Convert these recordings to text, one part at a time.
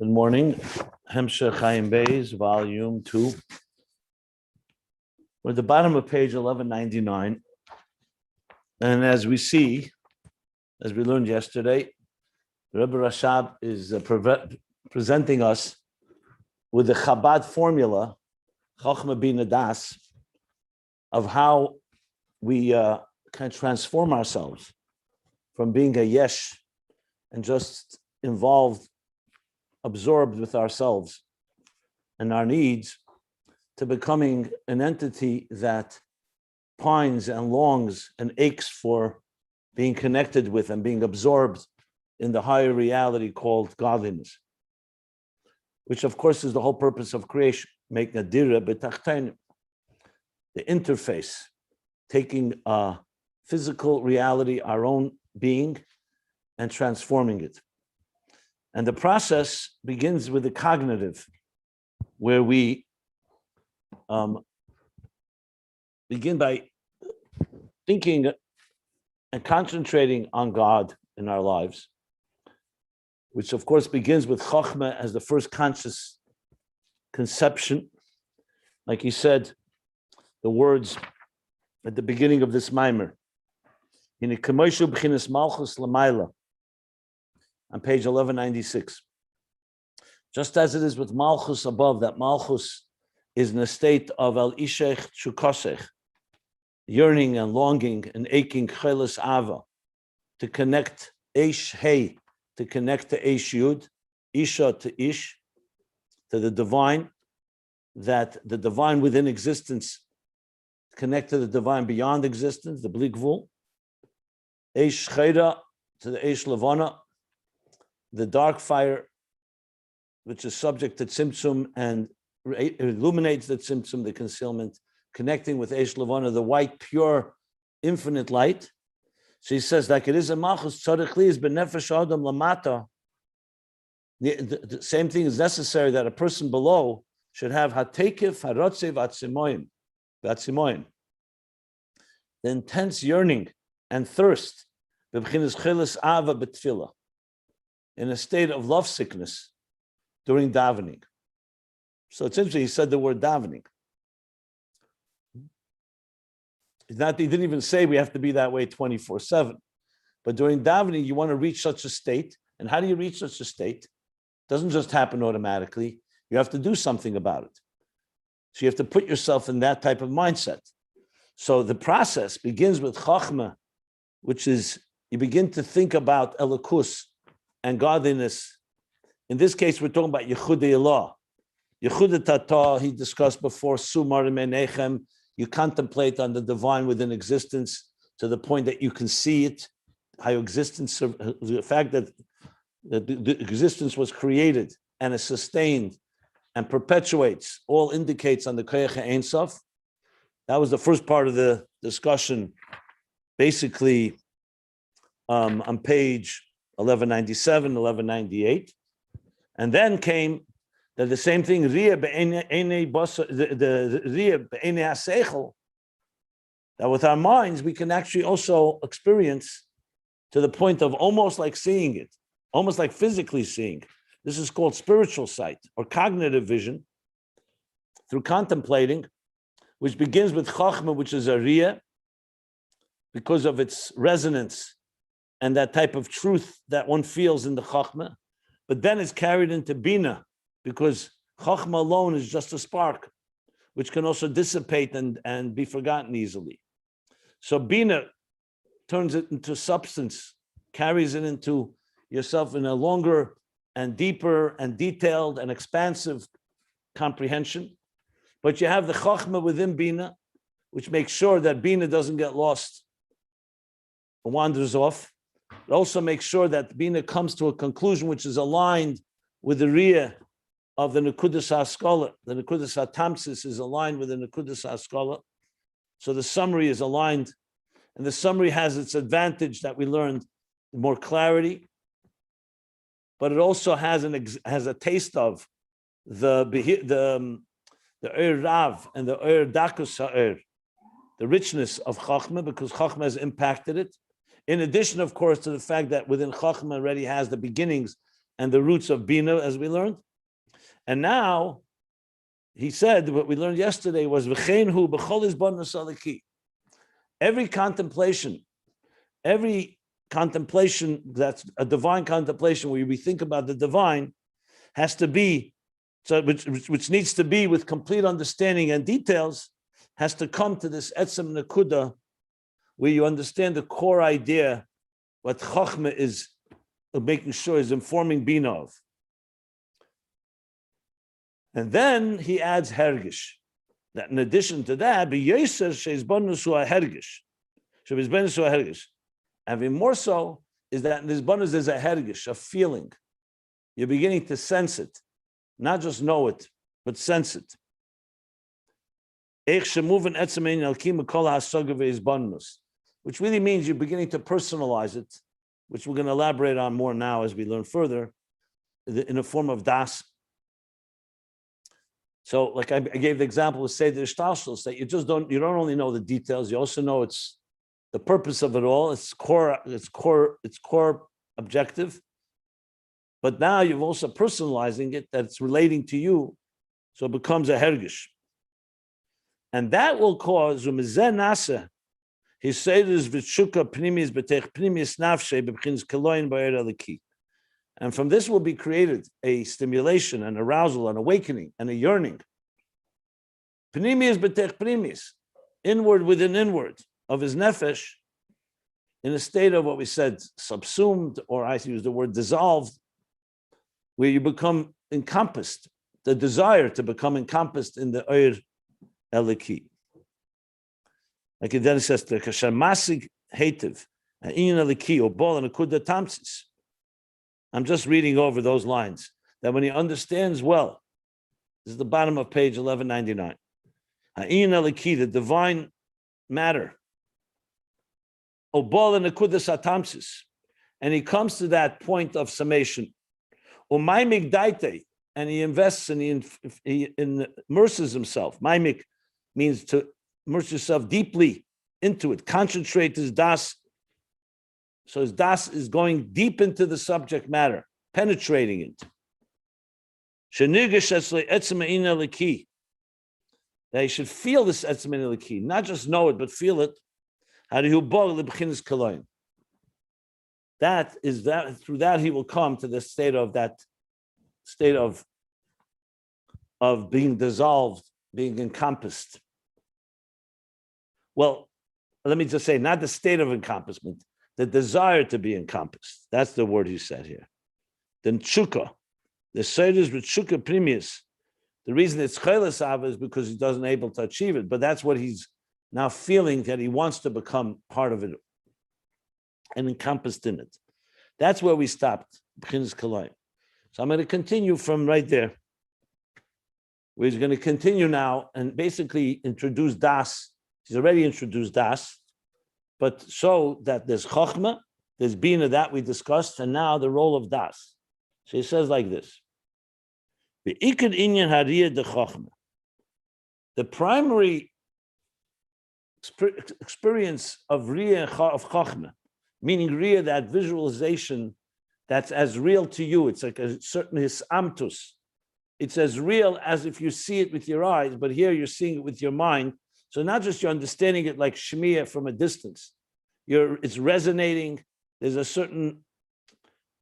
Good morning. Hemshech Chaim Beis, volume 2. We're at the bottom of page 1199. And as we see, as we learned yesterday, Rabbi Rashab is presenting us with the Chabad formula, Chochmah Binah Das, of how we can transform ourselves from being a yesh and just involved, absorbed with ourselves and our needs, to becoming an entity that pines and longs and aches for being connected with and being absorbed in the higher reality called godliness, which of course is the whole purpose of creation, making a dira b'tachtainim, the interface, taking a physical reality, our own being, and transforming it. And the process begins with the cognitive, where we begin by thinking and concentrating on God in our lives, which of course begins with Chochmah as the first conscious conception. Like he said, the words at the beginning of this mimer, in the Kamoshu B'chinas Malchus L'mayla, on page 1196. Just as it is with Malchus above, that Malchus is in a state of al ishech chukosech, yearning and longing and aching cheles ava, to connect eish hey, to connect to eish yud, isha to ish, to the divine, that the divine within existence connect to the divine beyond existence, the blikvul, eish chayra to the eish levana, the dark fire, which is subject to tzimtzum and illuminates the tzimtzum, the concealment, connecting with Eish Levana, the white, pure, infinite light. So he says, like it is in Malchus, tzarich li is benefesh adam lamata. The same thing is necessary that a person below should have hatekif harotzev atzimoyim, the intense yearning and thirst, b'bchinas cheles ava b'tfilah, in a state of lovesickness during davening. So it's interesting, he said the word davening. He didn't even say we have to be that way 24/7. But during davening, you want to reach such a state. And how do you reach such a state? It doesn't just happen automatically. You have to do something about it. So you have to put yourself in that type of mindset. So the process begins with Chochmah, which is you begin to think about Elokus and godliness. In this case, we're talking about Yechudei Allah. Yechudei Tata, he discussed before, Sumar Menechem, you contemplate on the divine within existence to the point that you can see it, how existence, the fact that the existence was created and is sustained and perpetuates, all indicates on the Koyach Ein Sof. That was the first part of the discussion, basically on page 1197, 1198. And then came that the same thing, that with our minds, we can actually also experience to the point of almost like seeing it, almost like physically seeing. This is called spiritual sight or cognitive vision through contemplating, which begins with Chochmah, which is a riyah, because of its resonance and that type of truth that one feels in the Chochmah. But then it's carried into Binah, because Chochmah alone is just a spark, which can also dissipate and be forgotten easily. So Binah turns it into substance, carries it into yourself in a longer and deeper and detailed and expansive comprehension. But you have the Chochmah within Binah, which makes sure that Binah doesn't get lost or wanders off. It also makes sure that Binah comes to a conclusion which is aligned with the Riyah of the Nekudas HaSkola. The Nekudas HaTamsis is aligned with the Nekudas HaSkola. So the summary is aligned, and the summary has its advantage that we learned more clarity, but it also has a taste of the Ur Rav and the Ur Dakus Ha'ur, the richness of Chochmah, because Chochmah has impacted it. In addition, of course, to the fact that within Chochmah already has the beginnings and the roots of Binah, as we learned. And now, he said, what we learned yesterday was, V'chein b'chol izbonus aliki. Every contemplation that's a divine contemplation, where we think about the divine, has to be, so which needs to be with complete understanding and details, has to come to this etzem nekuda, where you understand the core idea, what Chochmah is making sure is informing Binah of. And then he adds hergish. That in addition to that, having more so is that in this bonus there's a hergish, a feeling. You're beginning to sense it, not just know it, but sense it. Which really means you're beginning to personalize it, which we're going to elaborate on more now as we learn further, in a form of das. So, like I gave the example with Seder Ishtalshus, that you don't only know the details, you also know it's the purpose of it all, its core objective. But now you've also personalizing it, that it's relating to you, so it becomes a hergish. And that will cause nasa. He said is v'tshuka pnimis b'tech pnimis nafshe b'bchins kaloyin ba'er aliki. And from this will be created a stimulation, an arousal, an awakening, and a yearning. Pnimis b'tech pnimis, inward within inward of his nefesh, in a state of what we said, subsumed, or I use the word dissolved, where you become encompassed, the desire to become encompassed in the Oyer Eliki. Like it then says, the Kashamasig Hativ, Ayin Eliki, or Bol and Akuda Tamsis. I'm just reading over those lines, that when he understands well, this is the bottom of page 1199. Ayin Eliki, the divine matter, Obol and Akuda Satamsis, and he comes to that point of summation. Umaimik daite, and he invests and he immerses himself. Maimik means to immerse yourself deeply into it, concentrate his das. So his das is going deep into the subject matter, penetrating it. That he should feel this etzem eliki, not just know it, but feel it. That is that through that he will come to the state of being dissolved, being encompassed. Well, let me just say, not the state of encompassment, the desire to be encompassed. That's the word he said here. Then tshuka, the Shiur with tshuka primius. The reason it's cheles ava is because he doesn't able to achieve it, but that's what he's now feeling, that he wants to become part of it and encompassed in it. That's where we stopped. So I'm going to continue from right there. We're going to continue now and basically introduce das. He's already introduced das, but show that there's chokhmah, there's binah that we discussed, and now the role of das. So he says like this: the ikad inyan hariyah de chokhmah. The primary experience of riyah of chokhmah, meaning riyah, that visualization that's as real to you. It's like a certain hisamtus. It's as real as if you see it with your eyes, but here you're seeing it with your mind. So not just you're understanding it like shmiyah from a distance. It's resonating. There's a certain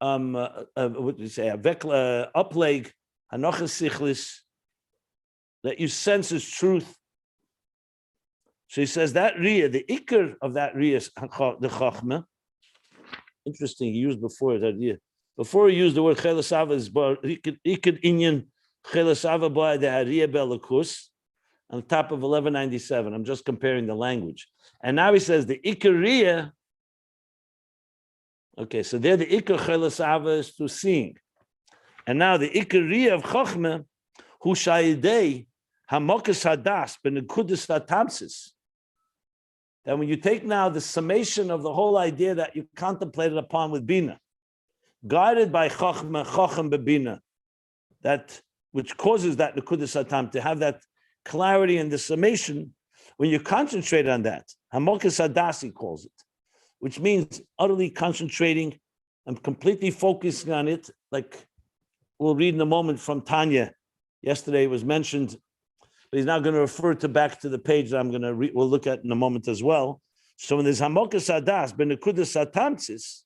what do you say? A vekla upleg hanochas sichlis that you sense is truth. So he says that riyah, the ikar of that riyah, the chachma. Interesting. He used before that riyah. Before he used the word chelasava is ikad inyan chelasava by the hariyah belakus. On top of 1197, I'm just comparing the language. And now he says the ikariya. Okay, so there the ikar chelasava is to seeing. And now the ikariya of chokhmah, hu shayidei hamokas hadas benekudus hatamsis. That when you take now the summation of the whole idea that you contemplated upon with Binah, guided by chokhmah, chochem bebinah, that which causes that nekudus hatam to have that clarity and the summation, when you concentrate on that, hamokas hadas he calls it, which means utterly concentrating and completely focusing on it like we'll read in a moment from Tanya. Yesterday it was mentioned, but he's now going to refer back to the page that we'll look at in a moment as well. So when there's Hamokas Adas, Benekudas Atamtsis,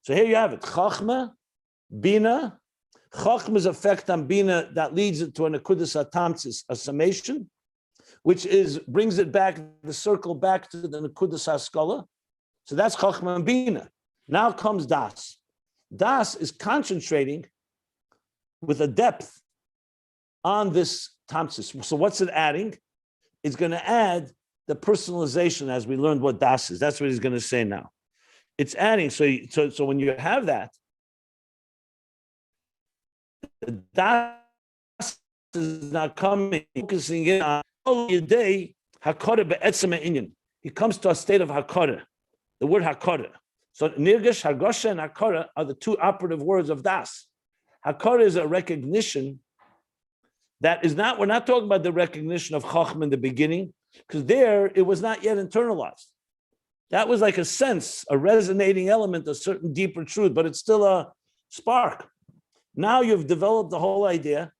so here you have it. Chachma, Binah. Chachma's effect on Binah that leads it to an Nekudas Atamtsis, a summation, which brings it back, the circle back to the Nekudas Haskala. So that's Chachma and Binah. Now comes Das. Das is concentrating with a depth on this Tamtsis. So what's it adding? It's going to add the personalization, as we learned what Das is. That's what he's going to say now. It's adding. So when you have that, the Das is not coming, focusing in on all day. Hakara be'etzem inyan. He comes to a state of hakara. The word hakara. So nirgesh, hargosha, and hakara are the two operative words of Das. Hakara is a recognition that is not. We're not talking about the recognition of chachma in the beginning, because there it was not yet internalized. That was like a sense, a resonating element, a certain deeper truth, but it's still a spark. Now you've developed the whole idea.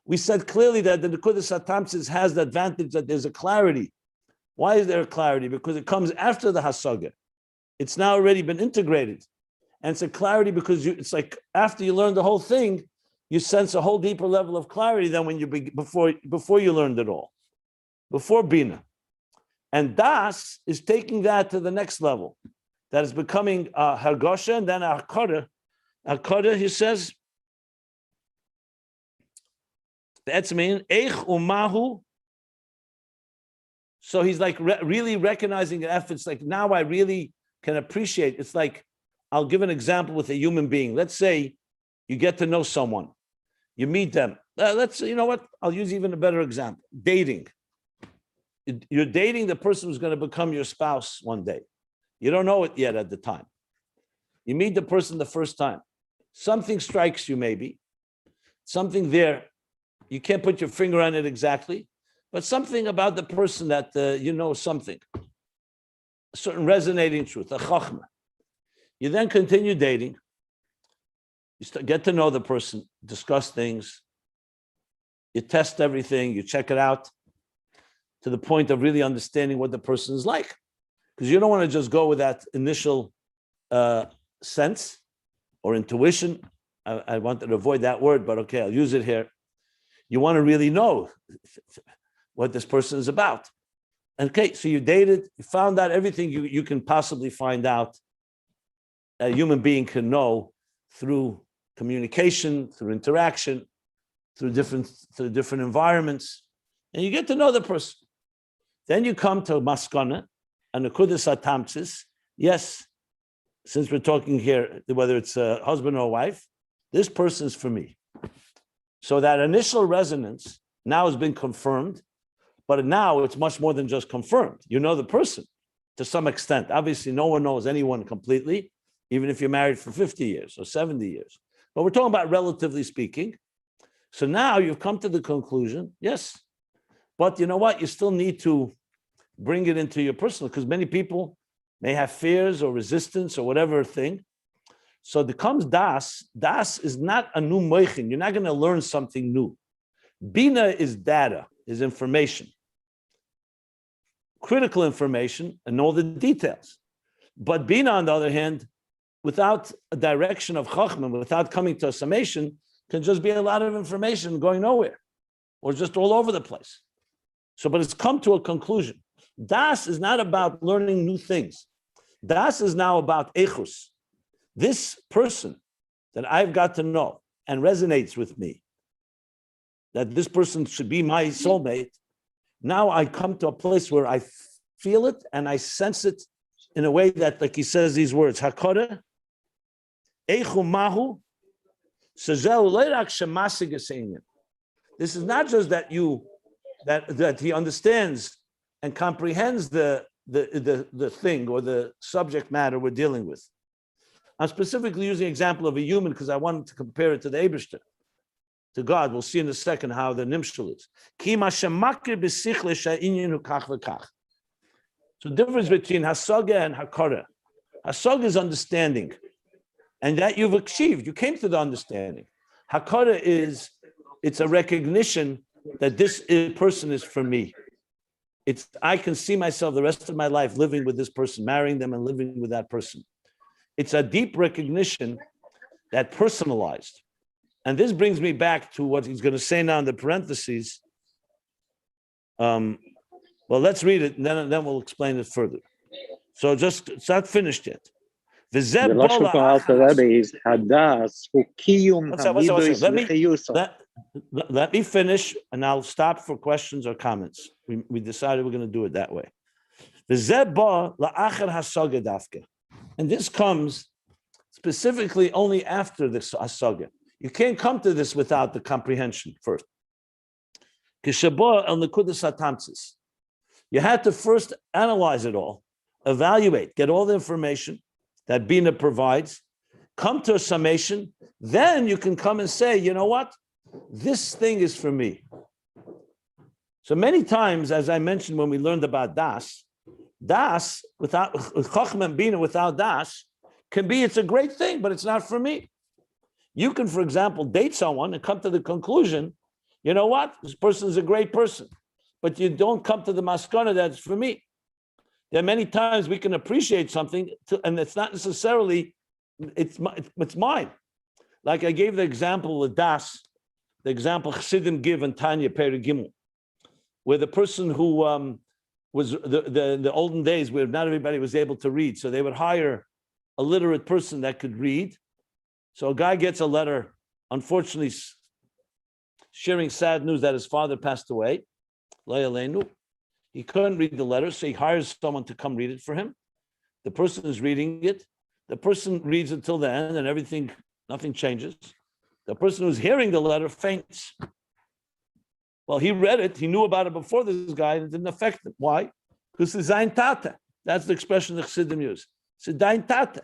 We said clearly that the Nekudas Hatamtsis has the advantage that there's a clarity. Why is there a clarity? Because it comes after the Hasaga. It's now already been integrated. And it's a clarity because it's like after you learn the whole thing, you sense a whole deeper level of clarity than when before you learned it all, before Binah. And Das is taking that to the next level. That is becoming Hargosha and then Hakara. Hakara, he says, so he's like really recognizing the efforts. Like now I really can appreciate. It's like, I'll give an example with a human being. Let's say you get to know someone, you meet them. You know what? I'll use even a better example. Dating. You're dating the person who's going to become your spouse one day. You don't know it yet at the time. You meet the person the first time. Something strikes you maybe. Something there. You can't put your finger on it exactly, but something about the person that you know something. A certain resonating truth, a chachma. You then continue dating. You get to know the person, discuss things. You test everything, you check it out to the point of really understanding what the person is like. Because you don't want to just go with that initial sense or intuition. I wanted to avoid that word, but okay, I'll use it here. You want to really know what this person is about. Okay, so you dated, you found out everything you can possibly find out a human being can know through communication, through interaction, through different environments, and you get to know the person. Then you come to maskana and Nekudas Hatamtsis. Yes, since we're talking here, whether it's a husband or wife, this person's for me. So that initial resonance now has been confirmed, but now it's much more than just confirmed. You know the person to some extent. Obviously, no one knows anyone completely, even if you're married for 50 years or 70 years. But we're talking about relatively speaking. So now you've come to the conclusion, yes, but you know what? You still need to bring it into your personal, because many people may have fears or resistance or whatever thing. So there comes Das. Das is not a new moichin. You're not going to learn something new. Binah is data, is information. Critical information and all the details. But Binah, on the other hand, without a direction of Chachma, without coming to a summation, can just be a lot of information going nowhere or just all over the place. So, but it's come to a conclusion. Das is not about learning new things. Das is now about echus. This person that I've got to know and resonates with me, that this person should be my soulmate, now I come to a place where I feel it and I sense it in a way that, like he says these words, Hakora, Eichu Mahu, this is not just that that he understands and comprehends the thing or the subject matter we're dealing with. I'm specifically using an example of a human because I wanted to compare it to the Eibishter, to God. We'll see in a second how the nimshul is. So the difference between hasaga and hakara. Hasaga is understanding. and that you've achieved. You came to the understanding. Hakara it's a recognition that this person is for me. I can see myself the rest of my life living with this person, marrying them and living with that person. It's a deep recognition that personalized. And this brings me back to what he's going to say now in the parentheses. Well, let's read it, and then we'll explain it further. So it's not finished yet. The lashon for Alter Rebbe is hadas hu kiyum hamidus v'chiyusa. Let me finish, and I'll stop for questions or comments. We decided we're going to do it that way. And this comes specifically only after this hasaga. You can't come to this without the comprehension first. You had to first analyze it all, evaluate, get all the information that Binah provides, come to a summation, then you can come and say, you know what? This thing is for me. So many times, as I mentioned when we learned about Das without Chochmah and Binah without Das can be, it's a great thing, but it's not for me. You can, for example, date someone and come to the conclusion, you know what? This person is a great person, but you don't come to the maskana that it's for me. There are many times we can appreciate something, and it's not necessarily, it's mine. Like I gave the example of Das, the example Chassidim give in Tanya Perigimel, where the person who was the olden days where not everybody was able to read, so they would hire a literate person that could read. So a guy gets a letter, unfortunately, sharing sad news that his father passed away. He couldn't read the letter, so he hires someone to come read it for him. The person is reading it. The person reads until the end, and nothing changes. The person who's hearing the letter faints. Well, he read it. He knew about it before this guy, and it didn't affect him. Why? Because it's Zayin Tata. That's the expression that Chassidim use. It's Zayin Tata.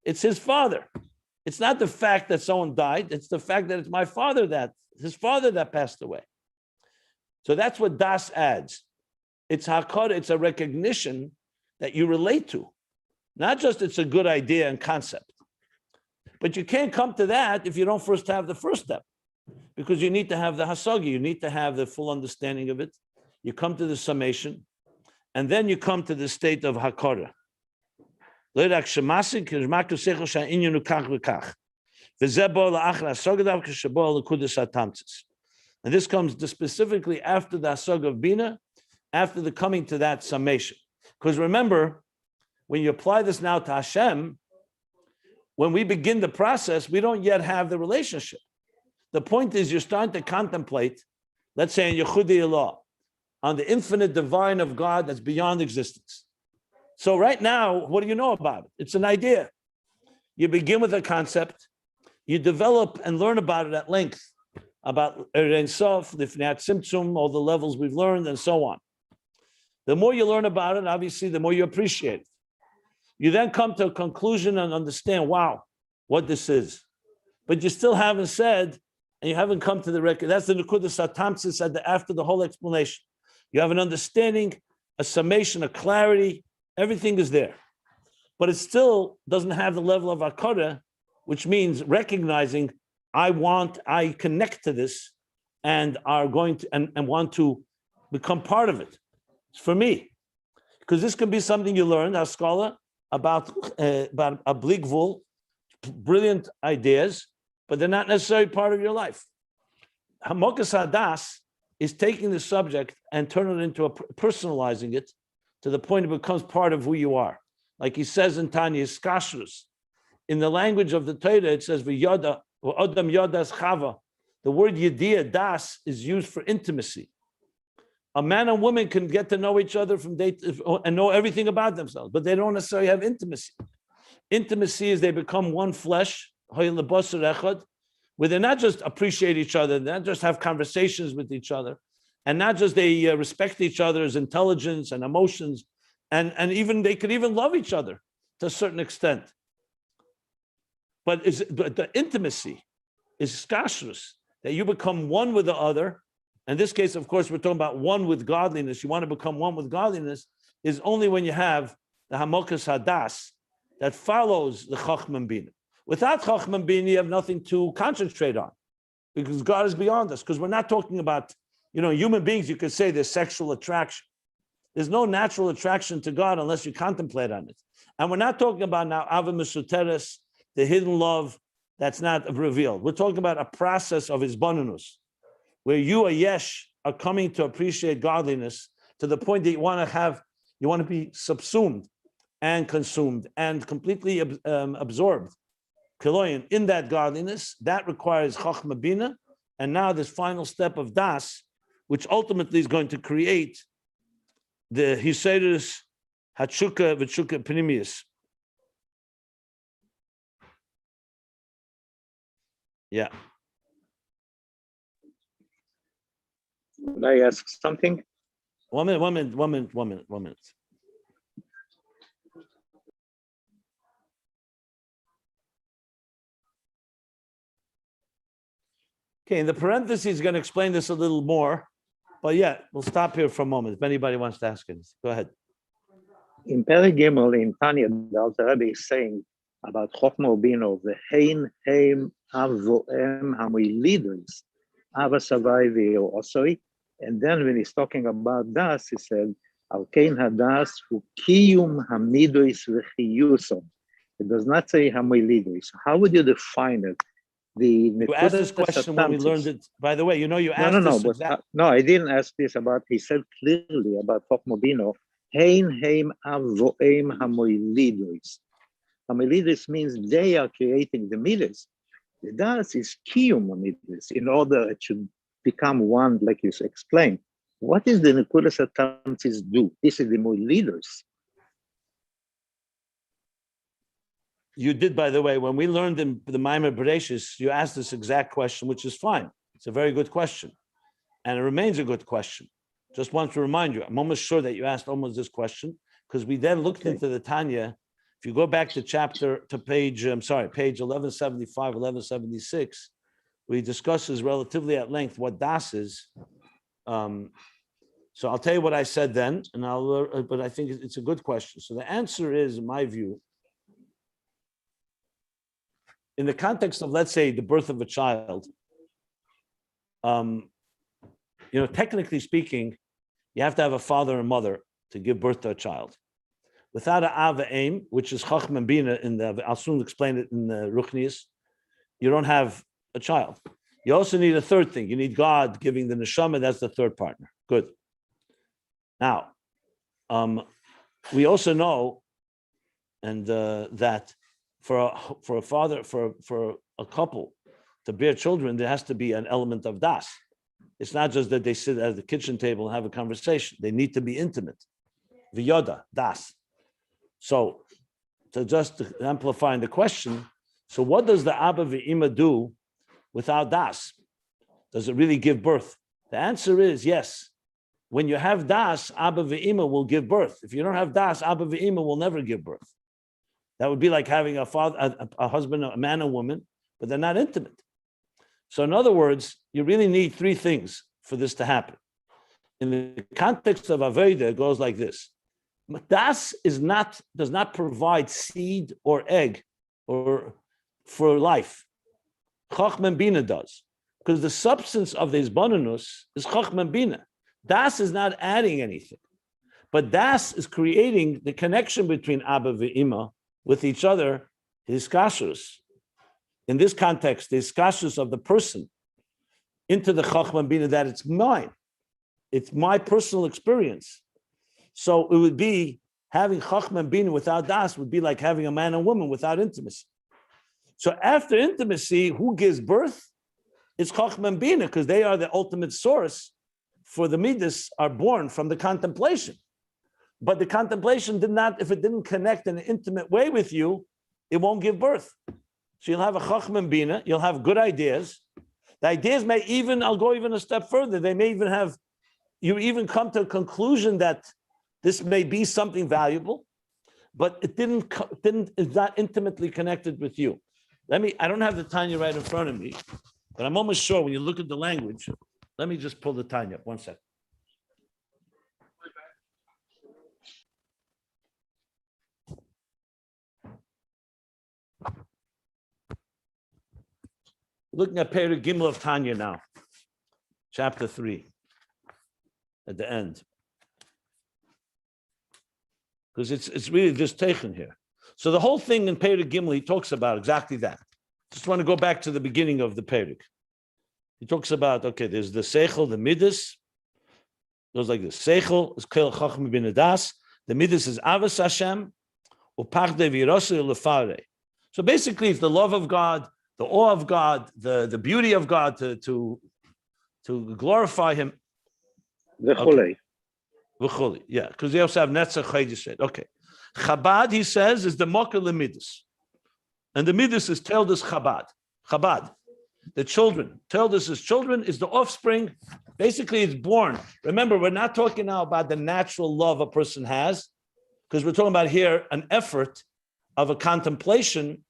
It's his father. It's not the fact that someone died. It's the fact that it's his father that passed away. So that's what Das adds. It's hakara, it's a recognition that you relate to. Not just it's a good idea and concept. But you can't come to that if you don't first have the first step. Because you need to have the hasagi, you need to have the full understanding of it. You come to the summation, and then you come to the state of hakara. And this comes specifically after the hasag of Binah, after the coming to that summation. Because remember, when you apply this now to Hashem, when we begin the process, we don't yet have the relationship. The point is you're starting to contemplate, let's say in Yechudi Allah, on the infinite divine of God that's beyond existence. So right now, what do you know about it? It's an idea. You begin with a concept, you develop and learn about it at length, about Ein Sof, the finite Tzimtzum, all the levels we've learned, and so on. The more you learn about it, obviously, the more you appreciate it. You then come to a conclusion and understand, wow, what this is. But you still haven't said, and you haven't come to the record. That's the Nekudas HaTamtzis after the whole explanation. You have an understanding, a summation, a clarity, everything is there. But it still doesn't have the level of Hakara, which means recognizing I connect to this and are going to and want to become part of it. It's for me. Because this can be something you learned, as scholar, about a bligvul, brilliant ideas, but they're not necessarily part of your life. Hamokas Hadas is taking the subject and turning it into personalizing it to the point it becomes part of who you are. Like he says in Tanya, Skashrus. In the language of the Torah, it says, V'yoda, or Adam Yodas Chava. The word Yediyah, Das, is used for intimacy. A man and woman can get to know each other from and know everything about themselves, but they don't necessarily have intimacy. Intimacy is they become one flesh, where they not just appreciate each other, they not just have conversations with each other, and not just they respect each other's intelligence and emotions, and even they could even love each other to a certain extent. But the intimacy is kashrus, that you become one with the other. In this case, of course, we're talking about one with godliness. You want to become one with godliness is only when you have the hamokas hadas that follows the Chochmah and Binah. Without Chachma and Binah, you have nothing to concentrate on because God is beyond us. Because we're not talking about, human beings, you could say there's sexual attraction. There's no natural attraction to God unless you contemplate on it. And we're not talking about now Ava Mesuteres, the hidden love that's not revealed. We're talking about a process of Isbanunus, where you, a yesh, are coming to appreciate godliness to the point that you want to be subsumed and consumed and completely absorbed in that godliness. That requires Chachma Bina, and now this final step of Das, which ultimately is going to create the Chassidus Hatshuka V'Tshuka Pnimius. Yeah. Could I ask something? One minute. Okay, in the parentheses, he's going to explain this a little more. But yeah, we'll stop here for a moment. If anybody wants to ask it, go ahead. In Perek Gimel in Tanya, the Alter Rabbi is saying about Chochma Ubino, the Hein Heim Avoem Hamilidris, Ava Savai or Osoi. And then when he's talking about Das, he said, Alkein Hadas Hu Kiyum Hamidris V'Chiyusom. It does not say Hamilidris. How would you define it? You asked this question when we learned it. By the way, you asked this. No, I didn't ask this about. He said clearly about Chochma Bino. Hein heim avoim hamoilidris. Hamoilidris means they are creating the midas. The das is kiyum midas in order it should become one, like you explained. What is the nekulas atamtis do? This is the moilidris. You did, by the way, when we learned in the Maimer Bereshis, you asked this exact question, which is fine. It's a very good question. And it remains a good question. Just want to remind you, I'm almost sure that you asked almost this question, because we then looked into the Tanya. If you go back to page 1175, 1176, we discusses relatively at length what Das is. So I'll tell you what I said then, but I think it's a good question. So the answer is, in my view, in the context of, let's say, the birth of a child, technically speaking, you have to have a father and mother to give birth to a child. Without an Ava Aim, which is Chachma and Binah, I'll soon explain it in the Ruchnius, you don't have a child. You also need a third thing. You need God giving the neshama. That's the third partner. Good. Now, we also know, and that for a couple to bear children, there has to be an element of das. It's not just that they sit at the kitchen table and have a conversation. They need to be intimate. V'yoda, das. So, to amplify the question, so what does the Abba v'Ima do without das? Does it really give birth? The answer is yes. When you have das, Abba v'Ima will give birth. If you don't have das, Abba v'Ima will never give birth. That would be like having a father, a husband, a man and woman, but they're not intimate. So in other words, you really need three things for this to happen. In the context of Avodah, it goes like this. Das does not provide seed or egg or for life. Chachma and Binah does. Because the substance of the Isbanunus is Chachma and Binah. Das is not adding anything. But Das is creating the connection between Abba v'Ima with each other, his Chassidus. In this context, the Chassidus of the person into the Chachma and Binah, that it's mine. It's my personal experience. So it would be having Chachma and Binah without Das would be like having a man and woman without intimacy. So after intimacy, who gives birth? It's Chachma and Binah, because they are the ultimate source for the Midas are born from the contemplation. But the contemplation if it didn't connect in an intimate way with you, it won't give birth. So you'll have a Chachma and Binah, you'll have good ideas. The ideas may even, I'll go even a step further, they may even have, you even come to a conclusion that this may be something valuable, but it's not intimately connected with you. I don't have the Tanya right in front of me, but I'm almost sure when you look at the language, let me just pull the Tanya up, 1 second. We're looking at Perek Gimel of Tanya now, chapter 3, at the end. Because it's really just taken here. So the whole thing in Perek Gimel, he talks about exactly that. Just want to go back to the beginning of the Perek. He talks about, okay, there's the Seichel, the Midas. Goes like this. Seichel is Kel Chachma bin Adas. The Midas is Avas Hashem. Upachde v'yiraseh lefare. So basically, it's the love of God, the awe of God, the beauty of God to glorify Him. V'chulei. V'chulei, yeah, because they also have Netzach Chaydish. Okay. Chabad, he says, is the Mocker Lemidus. And the Midas is Teldus Chabad. Chabad. The children. Teldus is children, is the offspring. Basically, it's born. Remember, we're not talking now about the natural love a person has, because we're talking about here an effort of a contemplation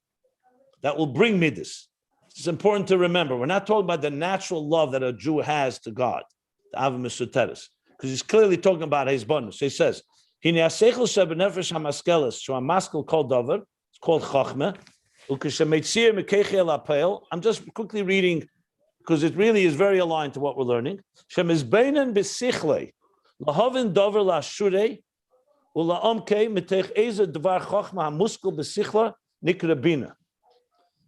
that will bring Midas. It's important to remember. We're not talking about the natural love that a Jew has to God, the Ava Mesuteres, because he's clearly talking about his bonus. So he says, Hine asechel shebenefesh hamaskeles, shu hamaskel kol davar, it's called Chachma. I'm just quickly reading because it really is very aligned to what we're learning. Shem is beinen besichle, lahavin davar lashure, ulaamke mitech eze dvar chachma hamuskel besichla nikra Binah.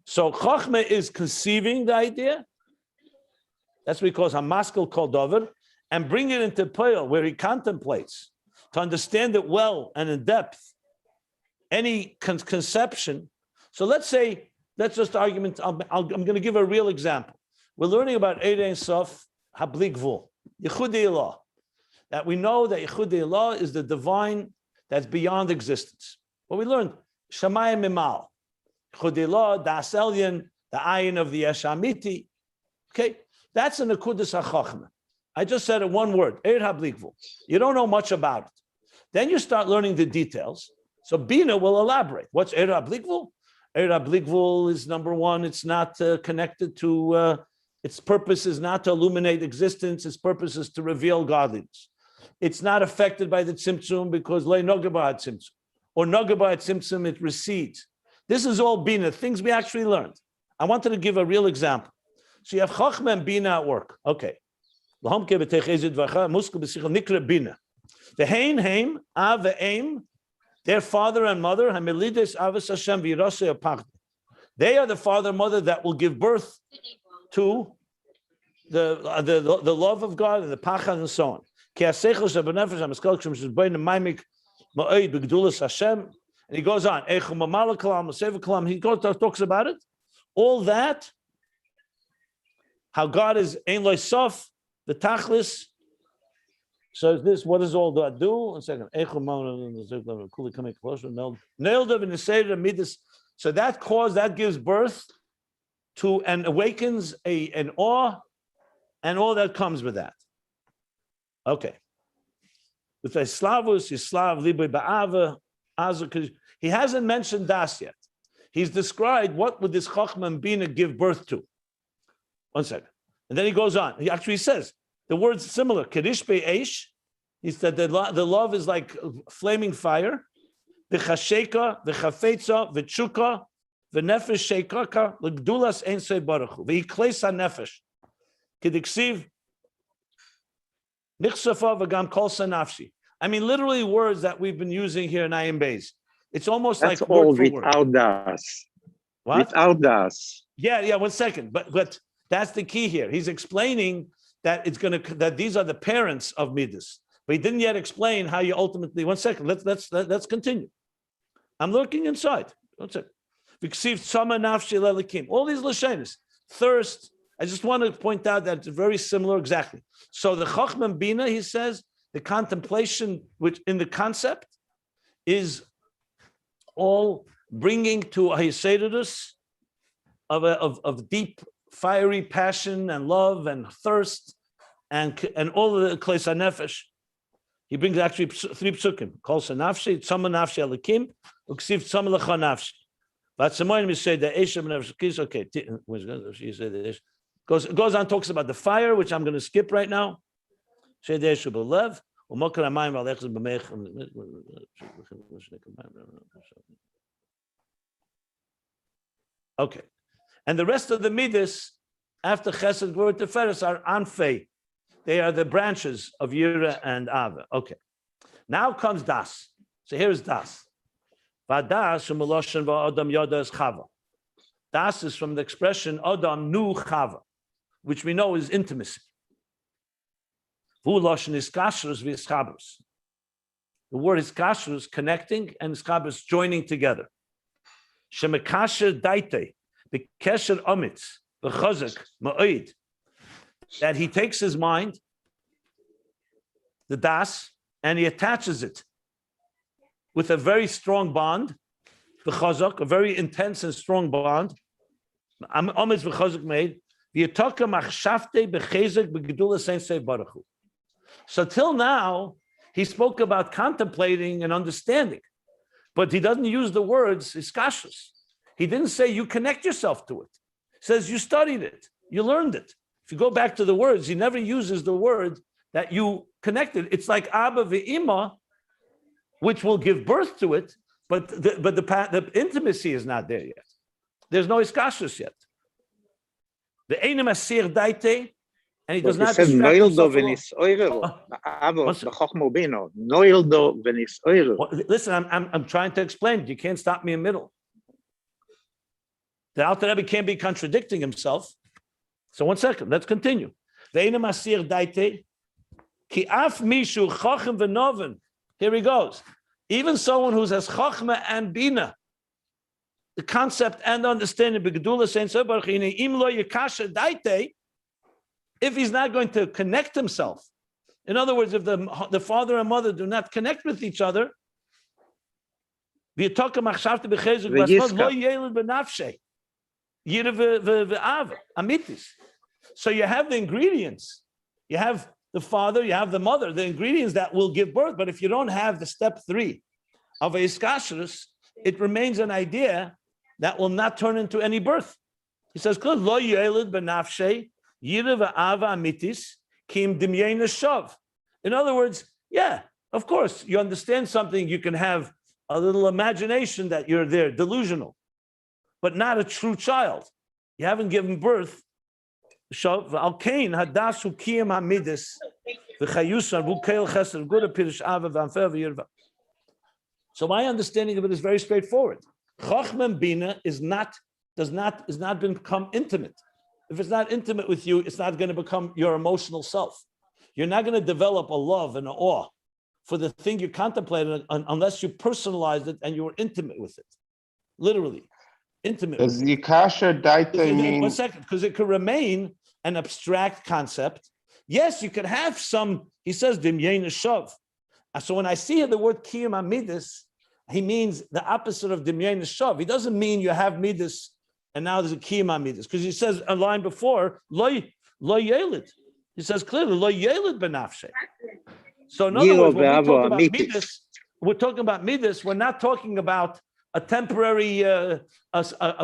So chachma is conceiving the idea. That's what he calls hamaskel kol davar, and bring it into poel where he contemplates to understand it well and in depth. Any conception. So let's just argument. I'm going to give a real example. We're learning about Eid Ein Sof Habli Gvul, Yichudei Ilah. That we know that Yichudei Ilah is the divine that's beyond existence. But we learned Shamayim Mimal, Yichudei Ilah, Das Elyon, the Ayin of the Yesh Amiti. Okay, that's an Nekudas HaChachma. I just said it one word, Eid Habli Gvul. You don't know much about it. Then you start learning the details. So Binah will elaborate. What's Eid Habli Gvul? Eid Habli Gvul is number one. It's not connected to, its purpose is not to illuminate existence. Its purpose is to reveal godliness. It's not affected by the tzimtzum because le nogabah tzimtzum. Or nogabah tzimtzum, it recedes. This is all Binah, things we actually learned. I wanted to give a real example. So you have Chachma and Binah at work. Okay. Nikra the Haim, Av, Ve'em, their father and mother, they are the father and mother that will give birth to the love of God and the pachad and so on. And he goes on. He talks about it. All that, how God is Ein Lo Sof, the Tachlis. So this, what does all that do? 1 second. So that gives birth to and awakens an awe and all that comes with that. Okay. With Slavus, Yislav, Libe Ba'ava, Azuk, he hasn't mentioned Das yet. He's described what would this Chachma and Binah give birth to. 1 second. And then he goes on. He actually says, the word's similar. Kedish be'esh. He said that the love is like flaming fire. V'chasheka, v'chafetza, v'tshuka, v'nefesh sheikaka, l'gdulas ein sei baruch hu. V'yikles ha'nefesh. Kediksiv, nichsafa v'gam kol sanafshi. I mean, literally words that we've been using here in Ayin Beis. It's almost that's like all word for without word. das. What? Without das. Yeah, 1 second. But that's the key here. He's explaining that that these are the parents of Midas. But he didn't yet explain how you ultimately. 1 second. Let's continue. I'm looking inside. 1 second. All these lashonos, thirst. I just want to point out that it's very similar exactly. So the Chachma and Binah, he says, the contemplation, which in the concept, is all bringing to a Chassidus of deep, fiery passion and love and thirst and all of the Kles HaNefesh. He brings actually 3 psukim. Kol Sanafshi, Tzama Nafshi Alikim, Uksiv Tzama Lecha Nafshi. But Samoyim is say the Eshem Nefesh. Okay, goes on, talks about the fire, which I'm going to skip right now. Say the Eshem Belev, Umokar Amayim Valechz B'Mech. Okay, and the rest of the midas after Chesed, Gvura, Tiferes are Anfei. They are the branches of Yira and Ava. Okay. Now comes Das. So here's Das. Vadas Shemuloshen Va'adam Yoda is Chava. Das is from the expression Adam Nu Chava, which we know is intimacy. V'uloshen is Kashrus v'Ischabus. The word is Kashrus, connecting, and Ischabus, joining together. Shemekasher Daite, the Kesher Omitz, the Chazak Ma'id, that he takes his mind, the Das, and he attaches it with a very strong bond, the Chazak, a very intense and strong bond. Omitz v'Chazak made. So till now, he spoke about contemplating and understanding, but he doesn't use the words iskashus. He didn't say you connect yourself to it. He says you studied it, you learned it. If you go back to the words, he never uses the word that you connected. It's like Abba ve'ima, which will give birth to it, but the intimacy is not there yet. There's no iskashus yet. The Einem Asir Daite, and he does not distract himself. Listen, I'm trying to explain. You can't stop me in the middle. The Alter Rebbe can't be contradicting himself. So 1 second, let's continue. The Einem Asir Daite, Ki Af Mishu Chochem V'Noven. Here he goes. Even someone who has Chochma and Binah, the concept and understanding, if he's not going to connect himself, in other words, if the father and mother do not connect with each other, so you have the ingredients, you have the father, you have the mother, the ingredients that will give birth, but if you don't have the step 3 of a iskashrus, it remains an idea that will not turn into any birth. He says, "Lo yelid benafshe yira ve'ava amitis kim dimyena shav." In other words, yeah, of course, you understand something. You can have a little imagination that you're there, delusional, but not a true child. You haven't given birth. Shav al kain hadasu kiyam hamidis v'chayusan v'keil chesed v'gura pirish ava v'anfer v'yirva. So my understanding of it is very straightforward. Chochma and Binah is not become intimate. If it's not intimate with you, it's not going to become your emotional self. You're not going to develop a love and an awe for the thing you contemplated unless you personalized it and you were intimate with it. Literally, intimate. Does the kasha daite mean? 1 second, because it could remain an abstract concept. Yes, you could have some. He says dimyein shav. So when I see the word kiyum amidus, he means the opposite of dimyein shav. He doesn't mean you have midas and now there's a kiyum midas, because he says a line before lo yelid. He says clearly lo yelid benafshe. So in other words, when we're talking about midas, we're not talking about a temporary, a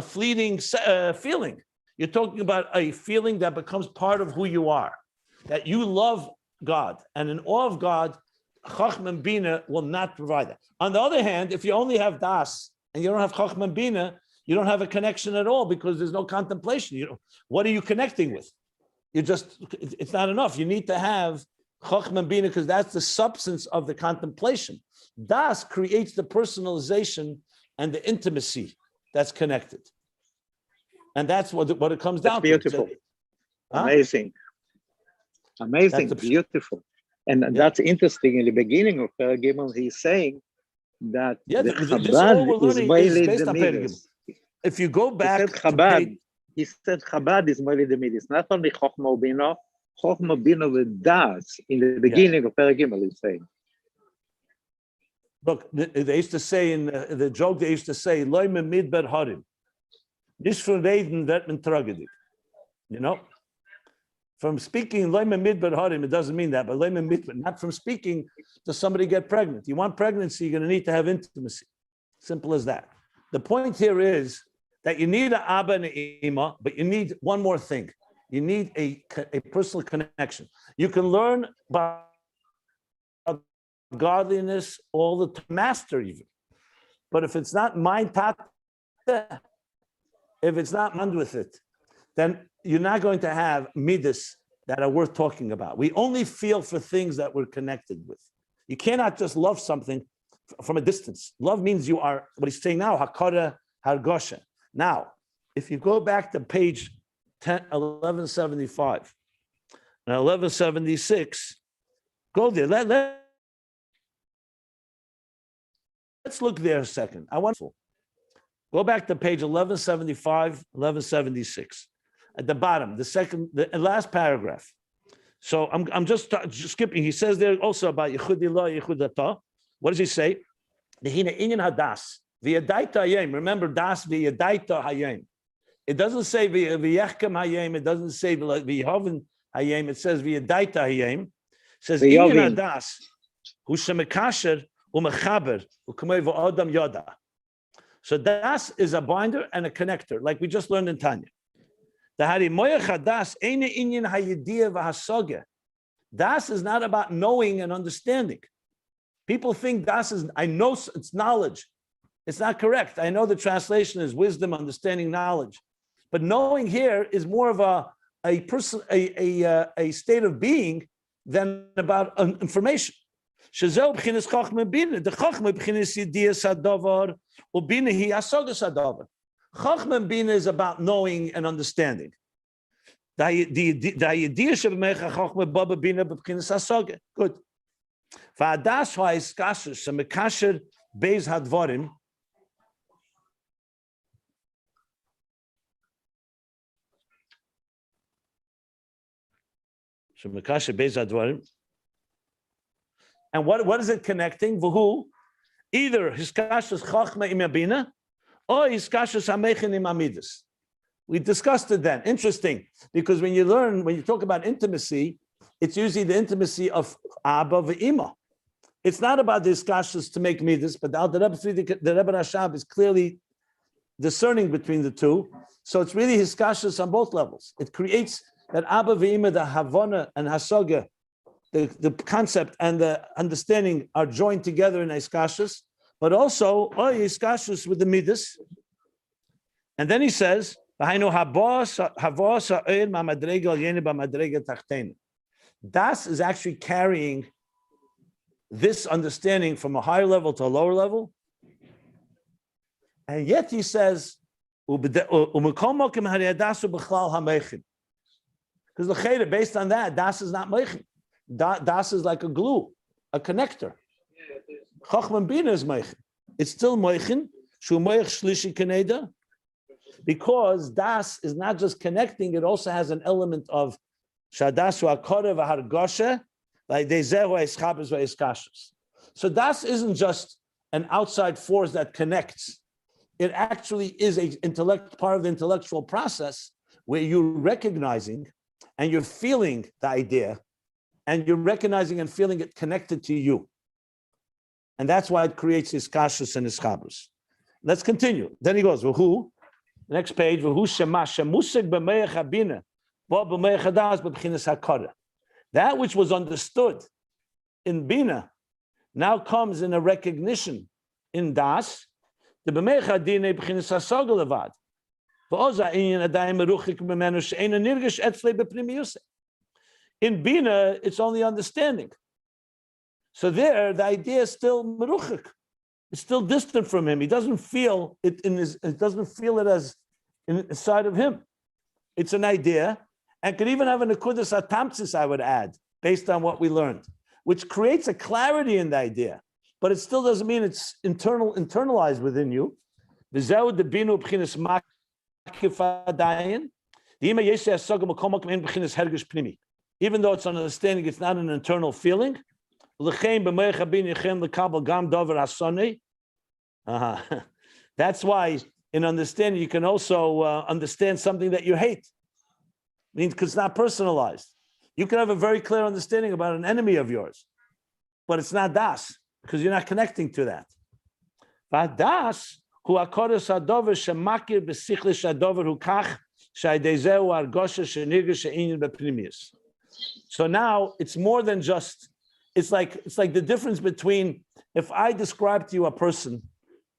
fleeting feeling. You're talking about a feeling that becomes part of who you are, that you love God and in awe of God. Chochma and Binah will not provide that. On the other hand, if you only have Das and you don't have Chochma and Binah, you don't have a connection at all because there's no contemplation. What are you connecting with? It's not enough. You need to have Chochma and Binah because that's the substance of the contemplation. Das creates the personalization and the intimacy that's connected. And that's what it comes down beautiful. to. Amazing. Amazing, beautiful. And that's interesting. In the beginning of Perigimel, he's saying that the Chabad is based on Midas. If you go back, he said Chabad is Moili the Midas. Not only Chochma Bino with Das in the beginning of Perigimel, he's saying. Look, they used to say in the joke, they used to say, Loi me midber harim. Nicht von reden wird man tragedy. You know? From speaking, Loi me midber harim, it doesn't mean that, but Loi me midber, not from speaking, does somebody get pregnant. You want pregnancy, you're going to need to have intimacy. Simple as that. The point here is that you need an Abba and an Ima, but you need one more thing. You need a personal connection. You can learn about godliness all the time, master even. But if it's not mind tata, if it's not mind with it, then you're not going to have midas that are worth talking about. We only feel for things that we're connected with. You cannot just love something from a distance. Love means you are, what he's saying now, hakara hargosha. Now, if you go back to page 1175 and 1176, go there. Let's look there a second. I want to go back to page 1175, 1176. At the bottom, the last paragraph. So I'm just skipping. He says there also about Yechudillah, Yechudata. What does he say? Remember, das v'yadaita hayem. It doesn't say v'yechkem hayem. It doesn't say v'yhoven hayem. It says v'yadaita hayem. It says inyan hadas hu shemekasher u'mechaber u'kamei v'odam yoda. So das is a binder and a connector, like we just learned in Tanya. Das is not about knowing and understanding. People think das is, I know it's knowledge. It's not correct. I know the translation is wisdom, understanding, knowledge. But knowing here is more of a state of being than about information. Chachma and Binah is about knowing and understanding. Good. V'adas ha'искasher shemekasher beis hadvarim. Shemekasher beis hadvarim. And what is it connecting? V'hu, either hiskashus chachma im Binah, or hiskashus hamechen im amidas. We discussed it then. Interesting, because when you talk about intimacy, it's usually the intimacy of Abba v'Ima. It's not about the hiskashus to make midas, but the Rebbe Rashab is clearly discerning between the two. So it's really hiskashus on both levels. It creates that Abba v'Ima, the Havana and Hasaga, the concept and the understanding are joined together in hiskashus, but also hiskashus with the midas. And then he says, Das is actually carrying this understanding from a higher level to a lower level. And yet he says, because based on that, das is not meichin. Das is like a glue, a connector. Chachma and Binah is meichin. It's still meichin, shu meich shlishi keneda. Because das is not just connecting, it also has an element of shadasu akore v'hargoshe v'dezehu eschabes v'eskashus. So das isn't just an outside force that connects. It actually is part of the intellectual process where you're recognizing and you're feeling the idea and you're recognizing and feeling it connected to you. And that's why it creates iskashus and ischabus. Let's continue. Then he goes, who? Next page, that which was understood in Binah now comes in a recognition in Das. In Binah, it's only understanding. So there, the idea is still meruchik. It's still distant from him. He doesn't feel it it doesn't feel it as inside of him. It's an idea, and could even have an akudas atamtsis, I would add, based on what we learned, which creates a clarity in the idea, but it still doesn't mean it's internalized within you. Even though it's an understanding, it's not an internal feeling. That's why in understanding you can also understand something that you hate. Means because it's not personalized. You can have a very clear understanding about an enemy of yours, but it's not das because you're not connecting to that. But das hu akoros hadover shemakir besichle shadover hu kach shaydezeu argosha shenirge sheinin bepnimius. So now it's more than just. It's like the difference between if I describe to you a person,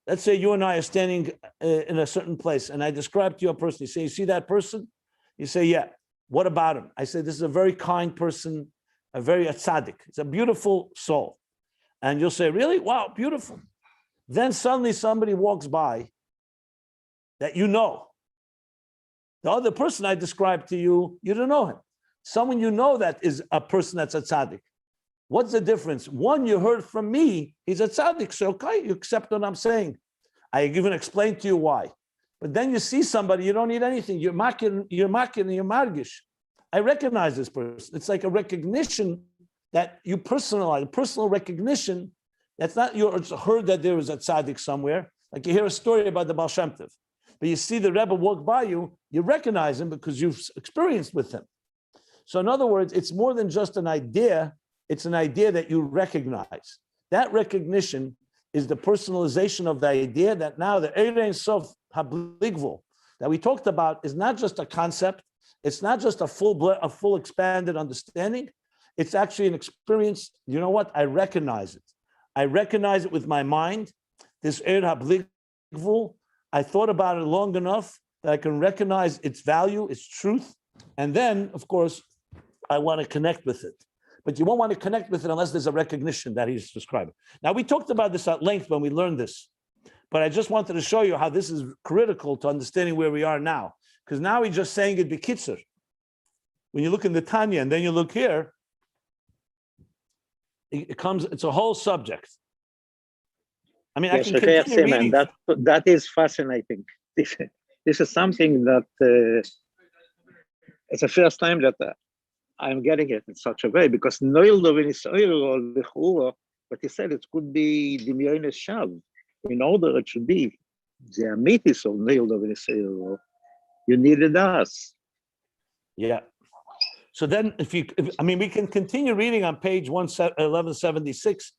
let's say you and I are standing in a certain place, and I describe to you a person. You say, you see that person? You say, yeah. What about him? I say, this is a very kind person, a very tzaddik. It's a beautiful soul. And you'll say, really? Wow, beautiful. Then suddenly somebody walks by that you know. The other person I described to you, you don't know him. Someone you know that is a person that's a tzaddik. What's the difference? One, you heard from me, he's a tzaddik, so okay, you accept what I'm saying. I even explained to you why. But then you see somebody, you don't need anything. You're making, you're margish. I recognize this person. It's like a recognition that you personalize, personal recognition. That's not you heard that there was a tzaddik somewhere. Like you hear a story about the Baal Shem Tov, but you see the Rebbe walk by you, you recognize him because you've experienced with him. So in other words, it's more than just an idea. It's an idea that you recognize. That recognition is the personalization of the idea that now the Ein Sof Habligvul that we talked about is not just a concept. It's not just a full expanded understanding. It's actually an experience. You know what? I recognize it. I recognize it with my mind. This Ein Habligvul, I thought about it long enough that I can recognize its value, its truth. And then, of course, I want to connect with it. But you won't want to connect with it unless there's a recognition that he's describing. Now, we talked about this at length when we learned this, but I just wanted to show you how this is critical to understanding where we are now. Because now he's just saying it b'kitzur. When you look in the Tanya and then you look here, it's a whole subject. I mean, Yes, I can continue reading. That is fascinating. This is something that it's the first time that I'm getting it in such a way, because Noil Dovin is but he said it could be Dimyonis Shav. In order it should be the amitis of Noil Dovin is you needed us. Yeah. So then we can continue reading on page 1176.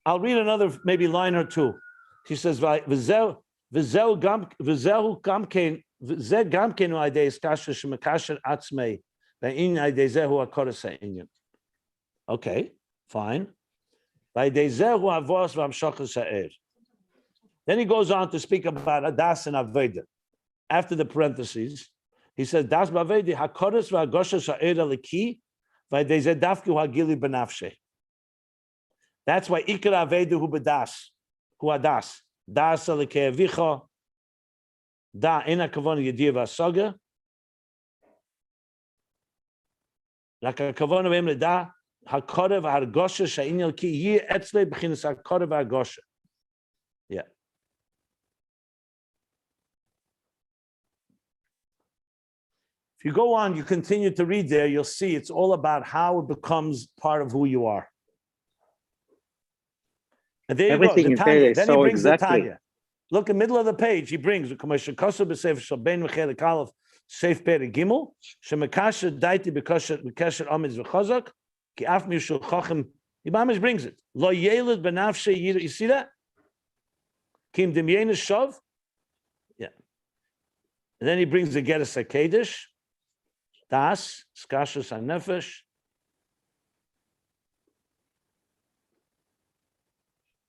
I'll read another maybe line or two. He says, V'zehu gamkein u'adei iskasher shemekasher atzmei ve'in adei zehu hakoros ha'inyan. Okay, fine. V'adei zehu avos v'amshachas ha'er. Then he goes on to speak about Adas and Aveda. After the parentheses, he says, Das b'Aveda hakoros v'hagoshas ha'er aliki v'adei zeh dafki ha'gili b'nafsheh. That's why Ikar Avedu hu bedas, hu adas, das alikei avicha, da ena kavon yediv asaga, laka kavon avem leda hakorev hargosha sha'inyal ki yi etzle b'chinas hakorev hargosha. Yeah. If you go on, you continue to read there, you'll see it's all about how it becomes part of who you are. And there Everything you go, the Tanya. Then so he brings exactly. the Tanya. Look, in the middle of the page, he brings the Commission Kosu B'Seif Shalbein Mechel Kalef Seif Per Gimel Shemekasher Daiti B'Kasher Amiz V'Chazak Ki Af Mishul Chachem. He mamish brings it. Lo Yeled B'Nafshe Yir. You see that? Kim Demyenes Shav. Yeah. And then he brings the Geras HaKedesh. Das Skashus HaNefesh.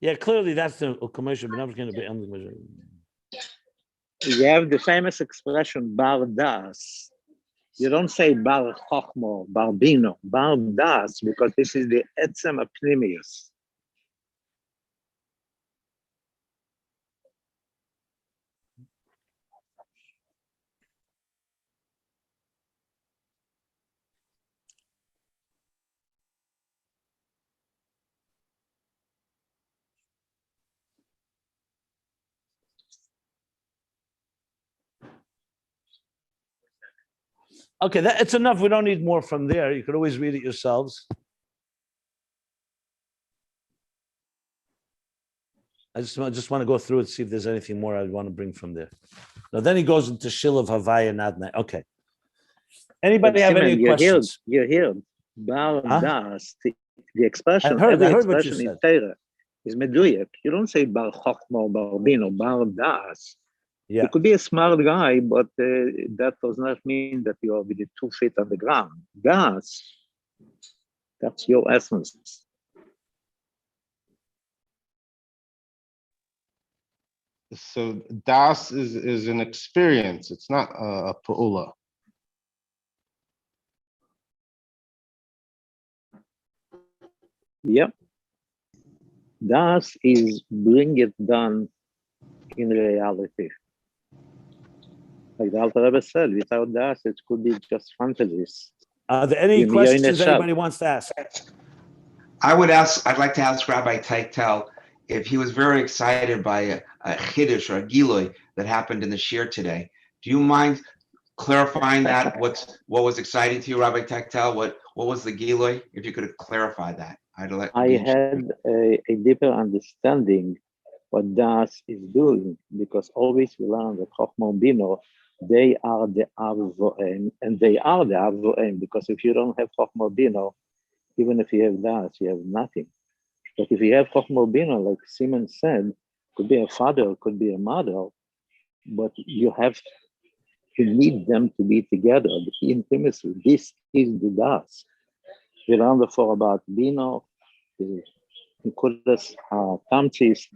Yeah, clearly that's the commercial, but I'm going to be on the measure. You have the famous expression bar das. You don't say bar chochmo, bar bino, bar das, because this is the etzem apnimius. Okay, it's enough. We don't need more from there. You could always read it yourselves. I just want to go through it, see if there's anything more I'd want to bring from there. Now, then he goes into Shil of Havaya and Adnai. Okay. Anybody have any questions? You hear bar das, the expression, I every heard what you expression in said. Torah is meduyek. You don't say bar chochmo, bar bino, bar das. Yeah. You could be a smart guy, but that does not mean that you are with the 2 feet on the ground. Das, that's your essence. So das is an experience. It's not a pu'ula. Yep. Das is bring it done in reality. Like the Alter Rebbe said, without das, it could be just fantasies. Are there any questions anybody wants to ask? I'd like to ask Rabbi Teitel if he was very excited by a chiddush or a gilui that happened in the Shiur today. Do you mind clarifying that? What was exciting to you, Rabbi Teitel? What was the gilui? If you could clarify that, I had a deeper understanding what das is doing, because always we learn that Chochmah and Binah, they are the Avoim, and they are the Avoim, because if you don't have Chochmah and Binah, even if you have das, you have nothing. But if you have Chochmah and Binah, like Simon said, could be a father, could be a mother, but you need them to be together, the intimacy. This is the das. We learned before about Binah, the Nekudas Tamtis.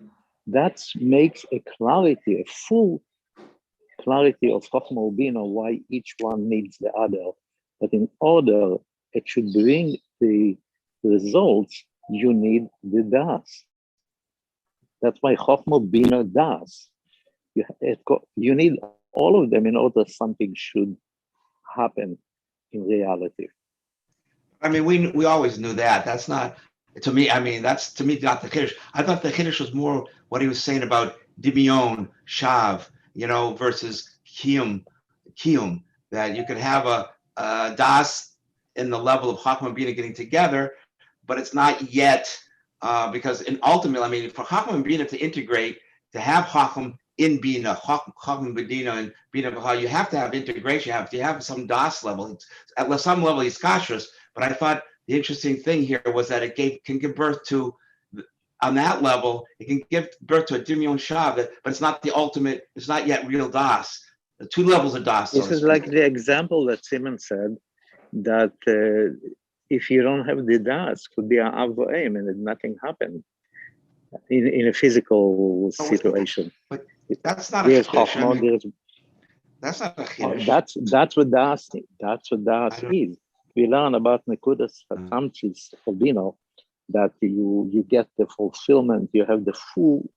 That makes a clarity, a full clarity of Chochmah and Binah, why each one needs the other. But in order it should bring the results, you need the das. That's why Chochmah and Binah das. You need all of them in order something should happen in reality. I mean, we always knew that. That's not, to me, I mean, that's to me not the chiddush. I thought the chiddush was more what he was saying about dimion, shav, versus kiyum, that you could have a das in the level of Chochmah and Binah getting together, but it's not yet, because ultimately, I mean, for Chochmah and Binah to integrate, to have Chochmah in Binah, Chochmah Binah and Binah, you have to have integration. You have some das level. At some level, he's kashrus. But I thought the interesting thing here was that it can give birth to, on that level, it can give birth to a dimion shav, but it's not the ultimate. It's not yet real das. The two levels of das. This is like the example that Simon said, that if you don't have the das, could be an avoim, and nothing happened in a physical situation. But that's not a chiddush. That's not a chiddush. That's what das is. That's what das is. We learn about Nekudas Tamtis of Binah, that you get the fulfillment, you have the full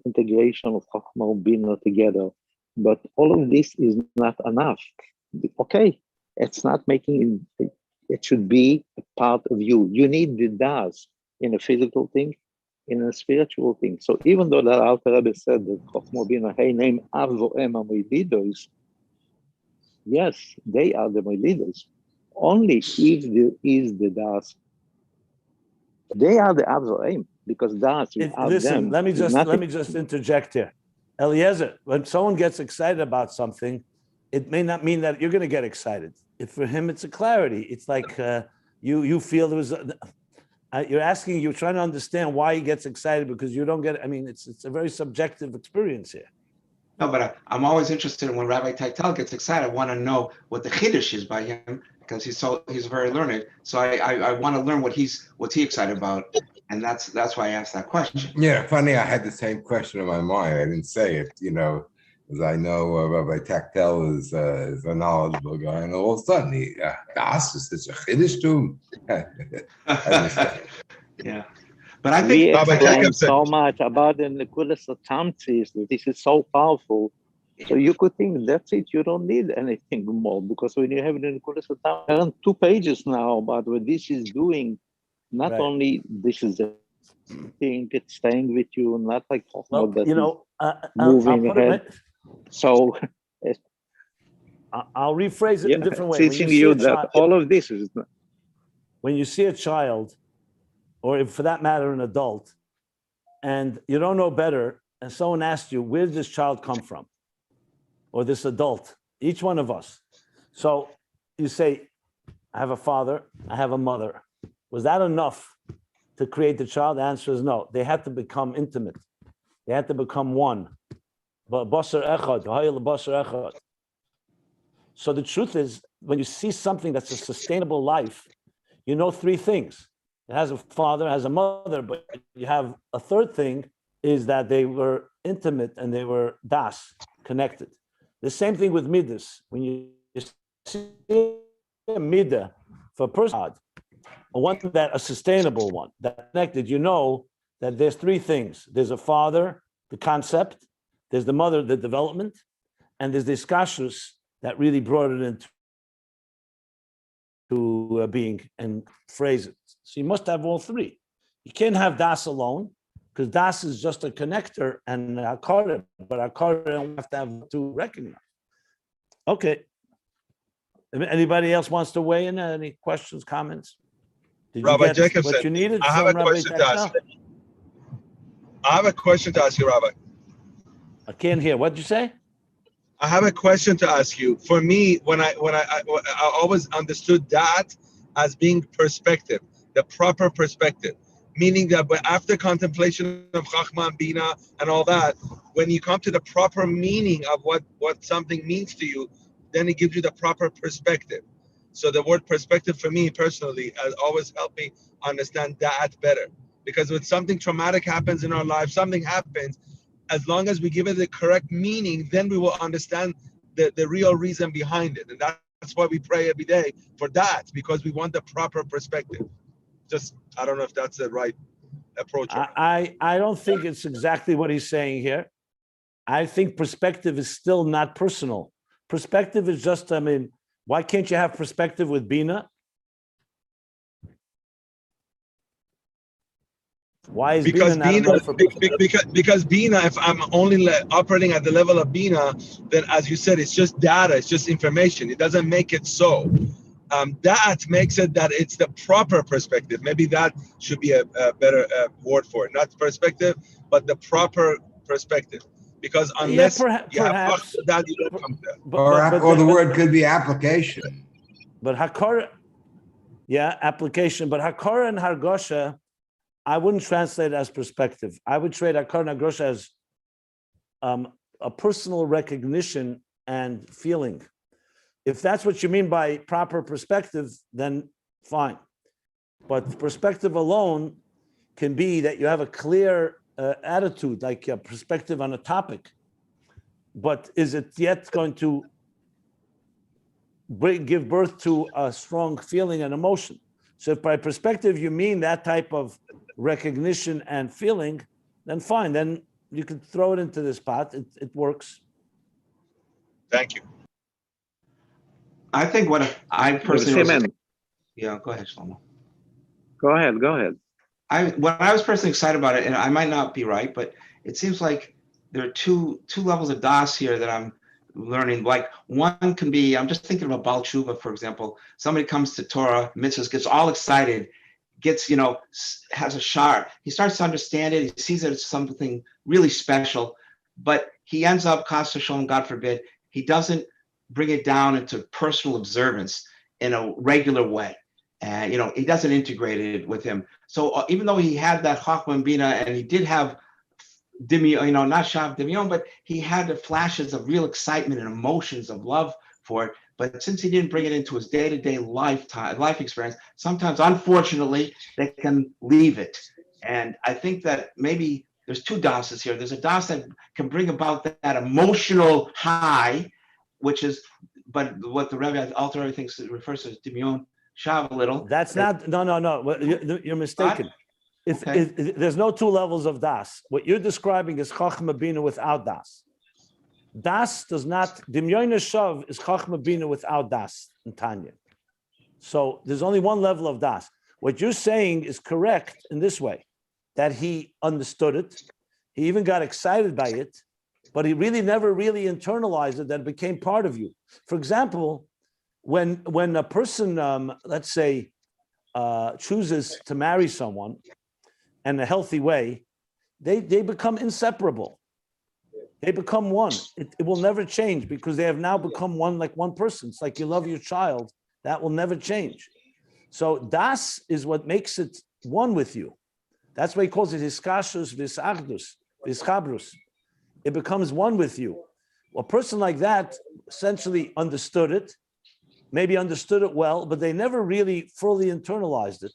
integration of Chochmah and Binah together. But all of this is not enough. Okay, it's not making it should be a part of you. You need the das in a physical thing, in a spiritual thing. So even though that Alter Rebbe said that Chochmah and Binah, hey, name Avoim HaMoilidos, yes, they are the leaders. Only if there is the das, they are the Avoim, because das without Listen, them. let me just interject here. Eliezer, when someone gets excited about something, it may not mean that you're going to get excited. For him, it's a clarity. It's like you feel there was. You're trying to understand why he gets excited, because you don't get. I mean, it's a very subjective experience here. No, but I'm always interested in when Rabbi Teitel gets excited. I want to know what the chiddush is by him, because he's very learned. So I want to learn what's he excited about, and that's why I asked that question. Yeah, funny. I had the same question in my mind. I didn't say it, because I know Rabbi Teitel is a knowledgeable guy, and all of a sudden he asked us, "It's a chiddush to him." Yeah. But I we think explain so much about the Nekudas Tamtis. This is so powerful. So you could think that's it. You don't need anything more, because when you have the Nekudas Tamtis, 2 pages now about what this is doing. Not only this is a thing, it's staying with you, not like moving ahead. So I'll rephrase it in a different way. Teaching you that all of this is. When you see a child, or if for that matter, an adult, and you don't know better, and someone asks you, where did this child come from? Or this adult, each one of us. So you say, I have a father, I have a mother. Was that enough to create the child? The answer is no. They had to become intimate. They had to become one. So the truth is, when you see something that's a sustainable life, you know 3 things. It has a father, has a mother, but you have a third thing, is that they were intimate and they were das, connected. The same thing with midas. When you see a midah for a person, a sustainable one, that connected. You know that there's three things. There's a father, the concept, there's the mother, the development, and there's this Chassidus that really brought it into being and phrase it. So you must have all three. You can't have Das alone, because Das is just a connector and Hakara, but Hakara don't have to have to recognize. Okay. Anybody else wants to weigh in? Any questions, comments? Did you Rabbi get Jacobson, what you needed I have from a Rabbi question to ask Tactel? you. I have a question to ask you, Rabbi. I can't hear. What'd you say? I have a question to ask you. For me, when I always understood that as being perspective, the proper perspective, meaning that after contemplation of Chachma and Binah and all that, when you come to the proper meaning of what something means to you, then it gives you the proper perspective. So the word perspective for me personally has always helped me understand that better. Because when something traumatic happens in our life, something happens, as long as we give it the correct meaning, then we will understand the real reason behind it. And that's why we pray every day for that, because we want the proper perspective. Just, I don't know if that's the right approach. I don't think it's exactly what he's saying here. I think perspective is still not personal. Perspective is just, I mean, why can't you have perspective with Binah? Why is Because Binah not enough for because Binah, if I'm only operating at the level of Binah, then as you said, it's just data, it's just information. It doesn't make it so. That makes it that it's the proper perspective. Maybe that should be a better word for it. Not perspective, but the proper perspective. Because unless you perhaps have that, you don't come there. Or the word could be application. But Hakara, yeah, application. But Hakara and Hargosha, I wouldn't translate it as perspective. I would trade Hakara and Hargosha as a personal recognition and feeling. If that's what you mean by proper perspective, then fine. But perspective alone can be that you have a clear attitude, like a perspective on a topic. But is it yet going to give birth to a strong feeling and emotion? So if by perspective you mean that type of recognition and feeling, then fine. Then you can throw it into this pot. It works. Thank you. I think what I personally was, Simon, yeah, go ahead, Shlomo. go ahead. What I was personally excited about it, and I might not be right, but it seems like there are two levels of das here that I'm learning. Like one can be, I'm just thinking about Baal Tshuva, for example. Somebody comes to Torah, mitzvahs, gets all excited, gets, has a shar. He starts to understand it. He sees that it's something really special, but he ends up, Chas v'sholom, God forbid, he doesn't bring it down into personal observance in a regular way. And, he doesn't integrate it with him. So even though he had that Chachma and Binah, and he did have Dimion, not Shav Dimion, but he had the flashes of real excitement and emotions of love for it. But since he didn't bring it into his day-to-day life experience, sometimes, unfortunately, they can leave it. And I think that maybe there's two dasas here. There's a das that can bring about that emotional high, which is, but what the Rebbe, Alter Rebbe thinks it refers to as Dimion Shav a little. That's not, no. You're mistaken. There's no two levels of das. What you're describing is Chachma Binah without das. Das does not, Dimyon Shav is Chachma Binah without das in Tanya. So there's only one level of das. What you're saying is correct in this way, that he understood it. He even got excited by it, but he really never really internalized it, that it became part of you. For example, when a person, let's say, chooses to marry someone in a healthy way, they become inseparable. They become one. It will never change because they have now become one, like one person. It's like you love your child. That will never change. So das is what makes it one with you. That's why he calls it hiskashus visachdus, vischabrus. It becomes one with you. A person like that essentially understood it, maybe understood it well, but they never really fully internalized it.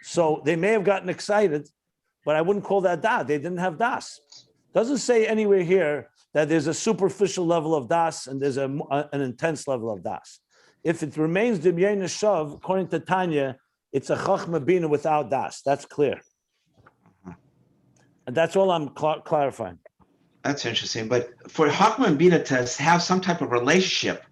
So they may have gotten excited, but I wouldn't call that das. They didn't have das. Doesn't say anywhere here that there's a superficial level of das and there's an intense level of das. If it remains Dimyon Shav, according to Tanya, It's a Chachma Bina without Das. That's clear. And that's all I'm clarifying. That's interesting. But for Chachma and Bina to have some type of relationship,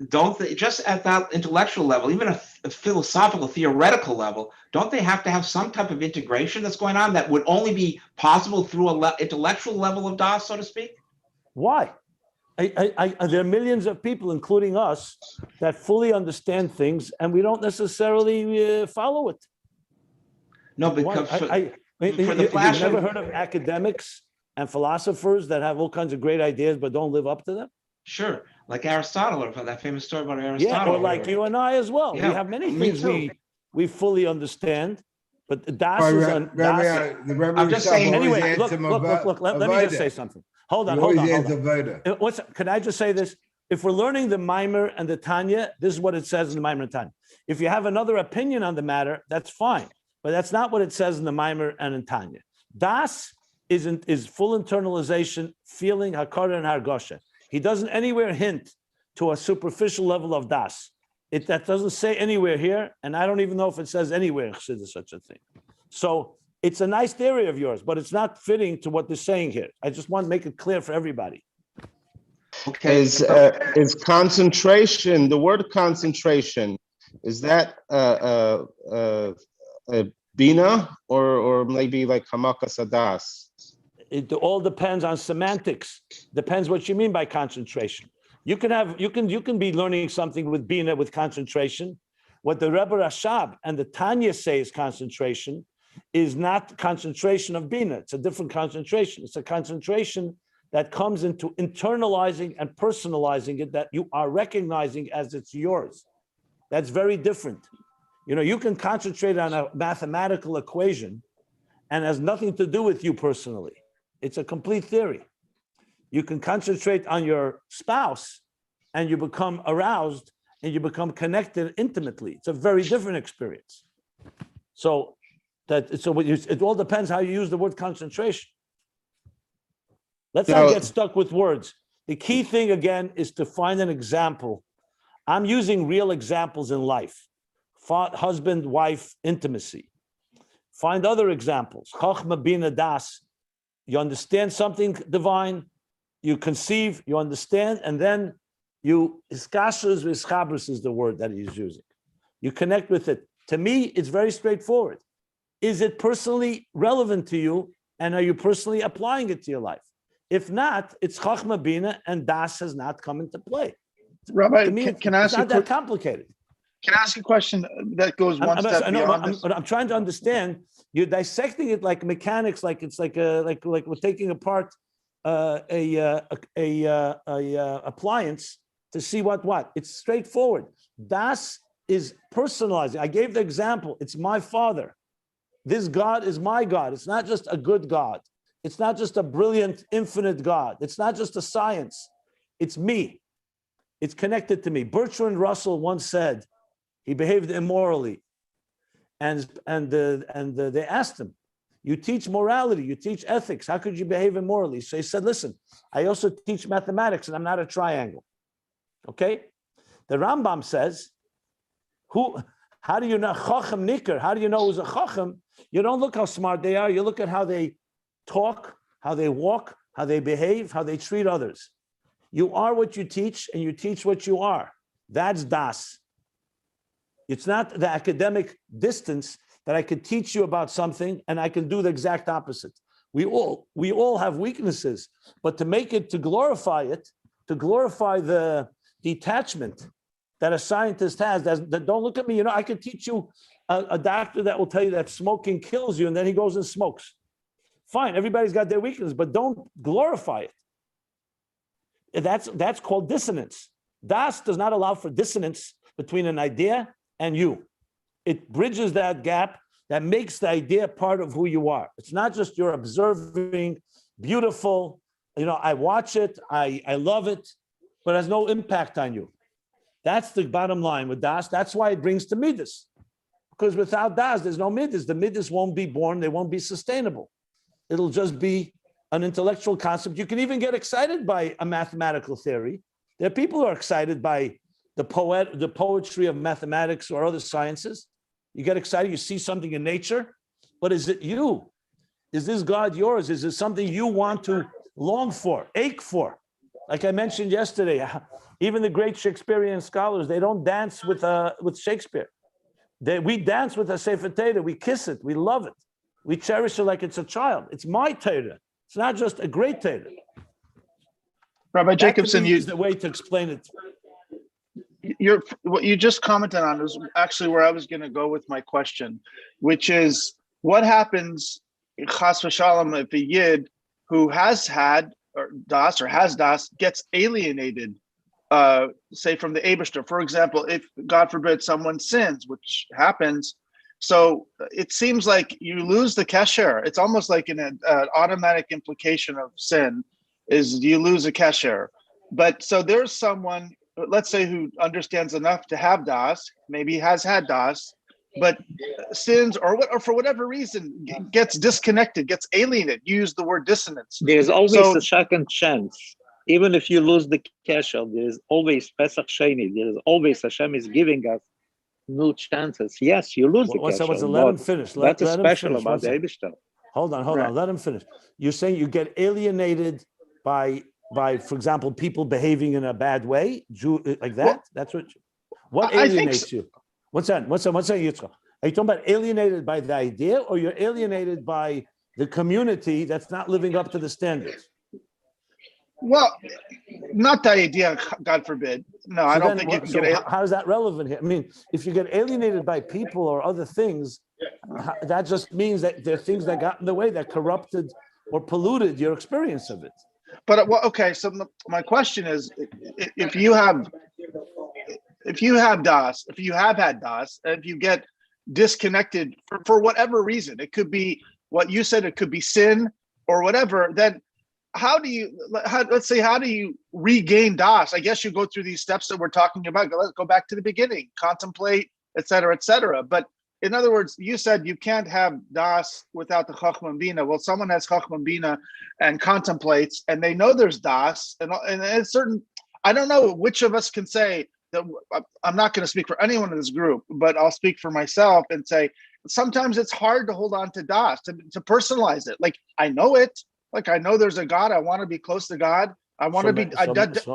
don't they, just at that intellectual level, even a philosophical, theoretical level, don't they have to have some type of integration that's going on that would only be possible through a intellectual level of Das, so to speak? Why? There are millions of people, including us, that fully understand things, and we don't necessarily follow it. No, because you've never heard of academics and philosophers that have all kinds of great ideas but don't live up to them? Sure, like Aristotle, or that famous story about Aristotle. Yeah, or like you and I as well. Yeah, we have many things we fully understand, but Das is The Rabbi I'm just saying, anyway, look, let me just say something. Hold on. Can I just say this? If we're learning the Maimer and the Tanya, this is what it says in the Maimer and Tanya. If you have another opinion on the matter, that's fine. But that's not what it says in the Maimer and in Tanya. Das is full internalization, feeling, Hakara and Hargosha. He doesn't anywhere hint to a superficial level of Das. That doesn't say anywhere here, and I don't even know if it says anywhere in Chassidus such a thing. So it's a nice theory of yours, but it's not fitting to what they're saying here. I just want to make it clear for everybody. Okay. Is concentration, the word concentration, is that a Binah or maybe like Hamakas Adas? It all depends on semantics. Depends what you mean by concentration. You can be learning something with Binah with concentration. What the Rebbe Rashab and the Tanya say is concentration is not concentration of Binah. It's a different concentration. It's a concentration that comes into internalizing and personalizing it, that you are recognizing as it's yours. That's very different. You can concentrate on a mathematical equation and has nothing to do with you personally. It's a complete theory. You can concentrate on your spouse and you become aroused and you become connected intimately. It's a very different experience. It all depends how you use the word concentration. Let's not get stuck with words. The key thing, again, is to find an example. I'm using real examples in life. Husband, wife, intimacy. Find other examples. Chachma, Bina, Das. You understand something divine, you conceive, you understand, and then you, iskashus v'ischabrus is the word that he's using. You connect with it. To me, it's very straightforward. Is it personally relevant to you, and are you personally applying it to your life? If not, it's Chachma Bina, and Das has not come into play. Rabbi, to me, can I ask it's not that complicated. Can I ask a question that goes one step beyond this? I'm trying to understand. You're dissecting it like mechanics, like it's like we're taking apart a appliance to see what. It's straightforward. Das is personalizing. I gave the example. It's my father. This God is my God. It's not just a good God. It's not just a brilliant, infinite God. It's not just a science. It's me. It's connected to me. Bertrand Russell once said he behaved immorally. And they asked him, you teach morality, you teach ethics, how could you behave immorally? So he said, listen, I also teach mathematics and I'm not a triangle. Okay? The Rambam says, how do you know Chacham Nikar? How do you know who's a Chacham? You don't look how smart they are, you look at how they talk, how they walk, how they behave, how they treat others. You are what you teach and you teach what you are. That's Das. It's not the academic distance that I could teach you about something and I can do the exact opposite. We all have weaknesses, but to make it, to glorify the detachment that a scientist has, that don't look at me, I could teach you a doctor that will tell you that smoking kills you and then he goes and smokes. Fine, everybody's got their weaknesses, but don't glorify it. That's called dissonance. Das does not allow for dissonance between an idea and you. It bridges that gap that makes the idea part of who you are. It's not just you're observing, beautiful, I watch it, I love it, but it has no impact on you. That's the bottom line with Das. That's why it brings to Midas. Because without Das, there's no Midas. The Midas won't be born, they won't be sustainable. It'll just be an intellectual concept. You can even get excited by a mathematical theory. There are people who are excited by the poetry of mathematics or other sciences. You get excited, you see something in nature, but is it you? Is this God yours? Is it something you want to long for, ache for? Like I mentioned yesterday, even the great Shakespearean scholars, they don't dance with Shakespeare. We dance with a Sefer Torah, we kiss it, we love it. We cherish it like it's a child. It's my Torah. It's not just a great Torah. Rabbi Jacobson, is the way to explain it. What you just commented on is actually where I was going to go with my question, which is what happens, chas v'shalom, if a yid who has had das or has das gets alienated, say from the Eibishter. For example, if God forbid someone sins, which happens, so it seems like you lose the kesher. It's almost like an automatic implication of sin is you lose a kesher. But so there's someone, let's say, who understands enough to have das, maybe has had das, but sins or for whatever reason gets disconnected, gets alienated. You use the word dissonance. There's always a second chance. Even if you lose the kesher, there is always Pesach Sheni. There is always Hashem is giving us new chances. Yes, you lose the kesher. Let him finish. That's special about the Eibishter. Hold on. Let him finish. You're saying you get alienated by, for example, people behaving in a bad way, like that? Well, that's what alienates you? What's that, Yitzchak? Are you talking about alienated by the idea, or you're alienated by the community that's not living up to the standards? Well, not the idea, God forbid. No, so I don't think you can get. How is that relevant here? I mean, if you get alienated by people or other things, that just means that there are things that got in the way that corrupted or polluted your experience of it. But okay, so my question is, if you have das, if you have had das, if you get disconnected for whatever reason, it could be what you said, it could be sin or whatever, then how do you regain das? I guess you go through these steps that we're talking about. Let's go back to the beginning, contemplate, et cetera, et cetera. But in other words, you said you can't have das without the Chachma and Binah. Well, someone has Chachma and Binah and contemplates, and they know there's das, and it's certain. I don't know which of us can say that. I'm not going to speak for anyone in this group, but I'll speak for myself and say sometimes it's hard to hold on to das, to personalize it. Like I know it, like I know there's a God. I want to be close to God. I want to be. I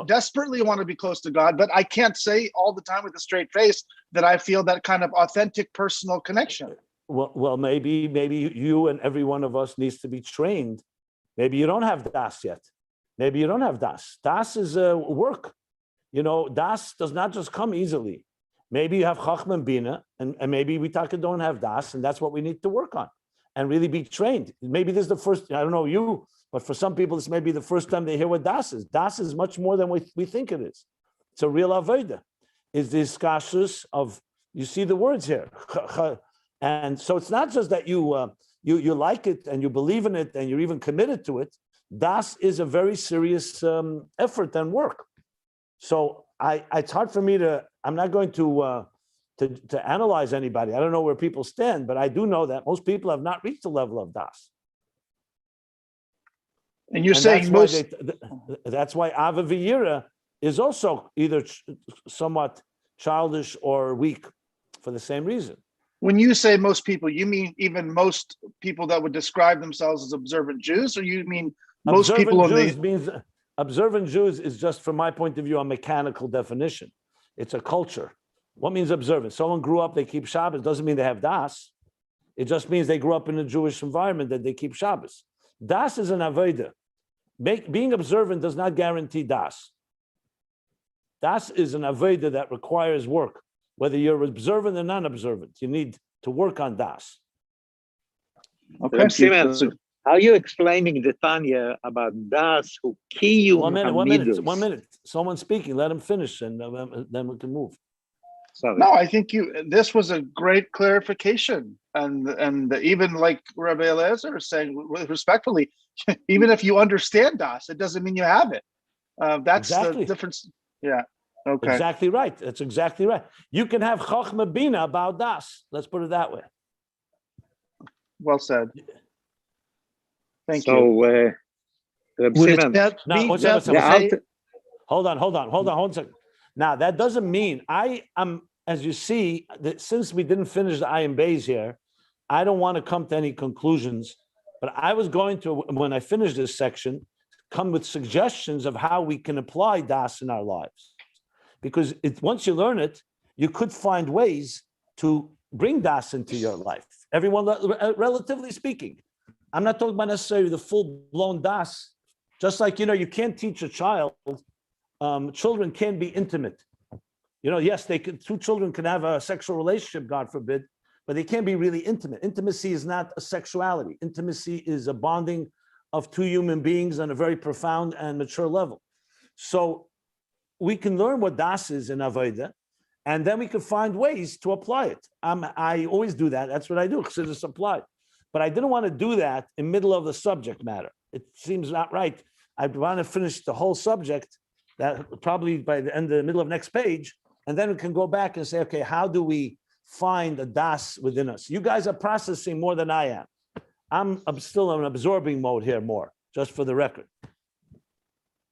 desperately want to be close to God, but I can't say all the time with a straight face that I feel that kind of authentic personal connection. Well, maybe you and every one of us needs to be trained. Maybe you don't have das yet. Maybe you don't have das. Das is work. You know, das does not just come easily. Maybe you have Chachma and Binah, and maybe we don't have das, and that's what we need to work on and really be trained. Maybe this is the first. I don't know you. But for some people, this may be the first time they hear what das is. Das is much more than we think it is. It's a real avodah. It's this Chassidus of, you see the words here. And so it's not just that you like it and you believe in it and you're even committed to it. Das is a very serious effort and work. So it's hard for me I'm not going to analyze anybody. I don't know where people stand, but I do know that most people have not reached the level of das. And you're saying that's why Ava V'yira is also either somewhat childish or weak for the same reason. When you say most people, you mean even most people that would describe themselves as observant Jews, or you mean most observant people? Means observant Jews is just, from my point of view, a mechanical definition. It's a culture. What means observant? Someone grew up, they keep Shabbos, doesn't mean they have das. It just means they grew up in a Jewish environment that they keep Shabbos. Das is an avodah. Being observant does not guarantee das. Das is an avodah that requires work. Whether you're observant or non-observant, you need to work on das. Okay. How are you explaining the Tanya about das who kiyum? 1 minute. Someone's speaking. Let him finish, and then we can move. Sorry. No, I think this was a great clarification, and even like Rabbi Eliezer is saying respectfully, even if you understand das, it doesn't mean you have it. That's exactly the difference. Yeah. Okay. Exactly right. That's exactly right. You can have Chachma Binah about das. Let's put it that way. Well said. Thank you. Hold on. Now, that doesn't mean as you see, that since we didn't finish the Ayin Beis here, I don't want to come to any conclusions, but I was going to, when I finish this section, come with suggestions of how we can apply Das in our lives. Because once you learn it, you could find ways to bring Das into your life. Everyone, relatively speaking. I'm not talking about necessarily the full-blown Das. Just like, you can't teach a child, children can be intimate. Yes, two children can have a sexual relationship, God forbid, but they can't be really intimate. Intimacy is not a sexuality. Intimacy is a bonding of two human beings on a very profound and mature level. So we can learn what Das is in Avodah, and then we can find ways to apply it. I always do that. That's what I do, Chassidus apply. But I didn't want to do that in middle of the subject matter. It seems not right. I want to finish the whole subject, that probably by the end of the middle of next page, and then we can go back and say, okay, how do we find a Das within us? You guys are processing more than I am. I'm still in absorbing mode here more, just for the record.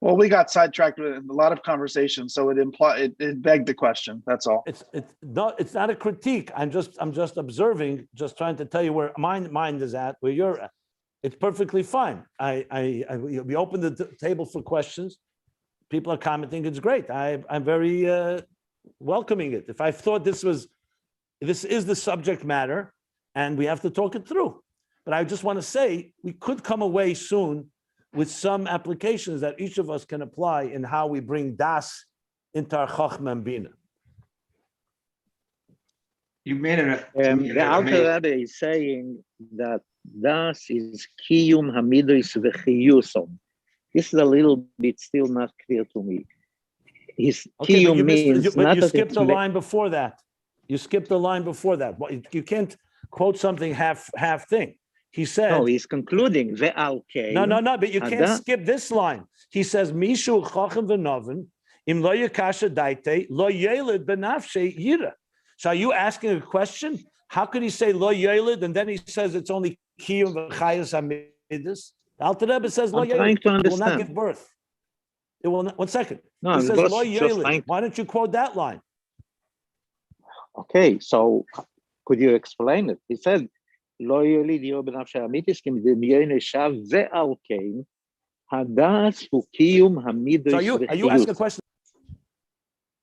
Well, we got sidetracked with a lot of conversation, so it begged the question. That's all. It's not a critique. I'm just observing, just trying to tell you where my mind is at, where you're at. It's perfectly fine. We open the table for questions. People are commenting. It's great. I'm very welcoming it. If I thought this is the subject matter, and we have to talk it through. But I just want to say we could come away soon with some applications that each of us can apply in how we bring Das into our Chochmah and Binah. You made it. The Alter Rabbi is saying that Das is Kiyum Hamidris v'Chiyusom. This is a little bit still not clear to me. Kiyum means you skipped the line before that. You skipped the line before that. You can't quote something half thing. He said, no, he's concluding ve'alkein. No, but you can't skip this line. He says, Mishu chochem v'novin, im lo yakasha daite, lo yelid benafshe yira. So are you asking a question? How could he say lo yelid, and then he says it's only kiyum v'chayas hamidus? The Alter Rebbe says lo yelid. It will not give birth. It will not. 1 second. No, he says lo yelid. Why don't you quote that line? Okay, so could you explain it? He said, לא יוליד יהיו בנפשי אמיתיס, כי מדמיין ישב ועל כן, הדס הוא קיום המידוס וחיות. So are you asking a question?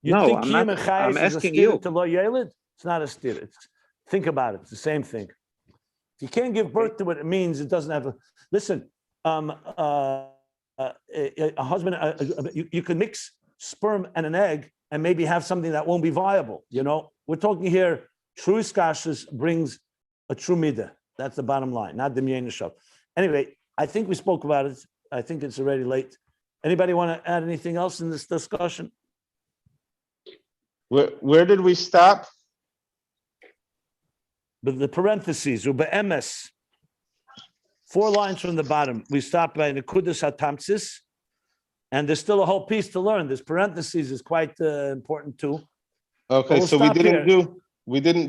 No, I'm asking you. To lo yelid? It's not a stir. Think about it. It's the same thing. If you can't give birth to what it means, it doesn't have a... Listen, a husband, you can mix sperm and an egg and maybe have something that won't be viable. We're talking here, true Chassidus brings a true midah. That's the bottom line, not the Miyayna. Anyway, I think we spoke about it. I think it's already late. Anybody want to add anything else in this discussion? Where did we stop? But the parentheses, ube'emes, 4 lines from the bottom. We stopped by Nekudas HaTamtzis, and there's still a whole piece to learn. This parentheses is quite important too. Okay, so we didn't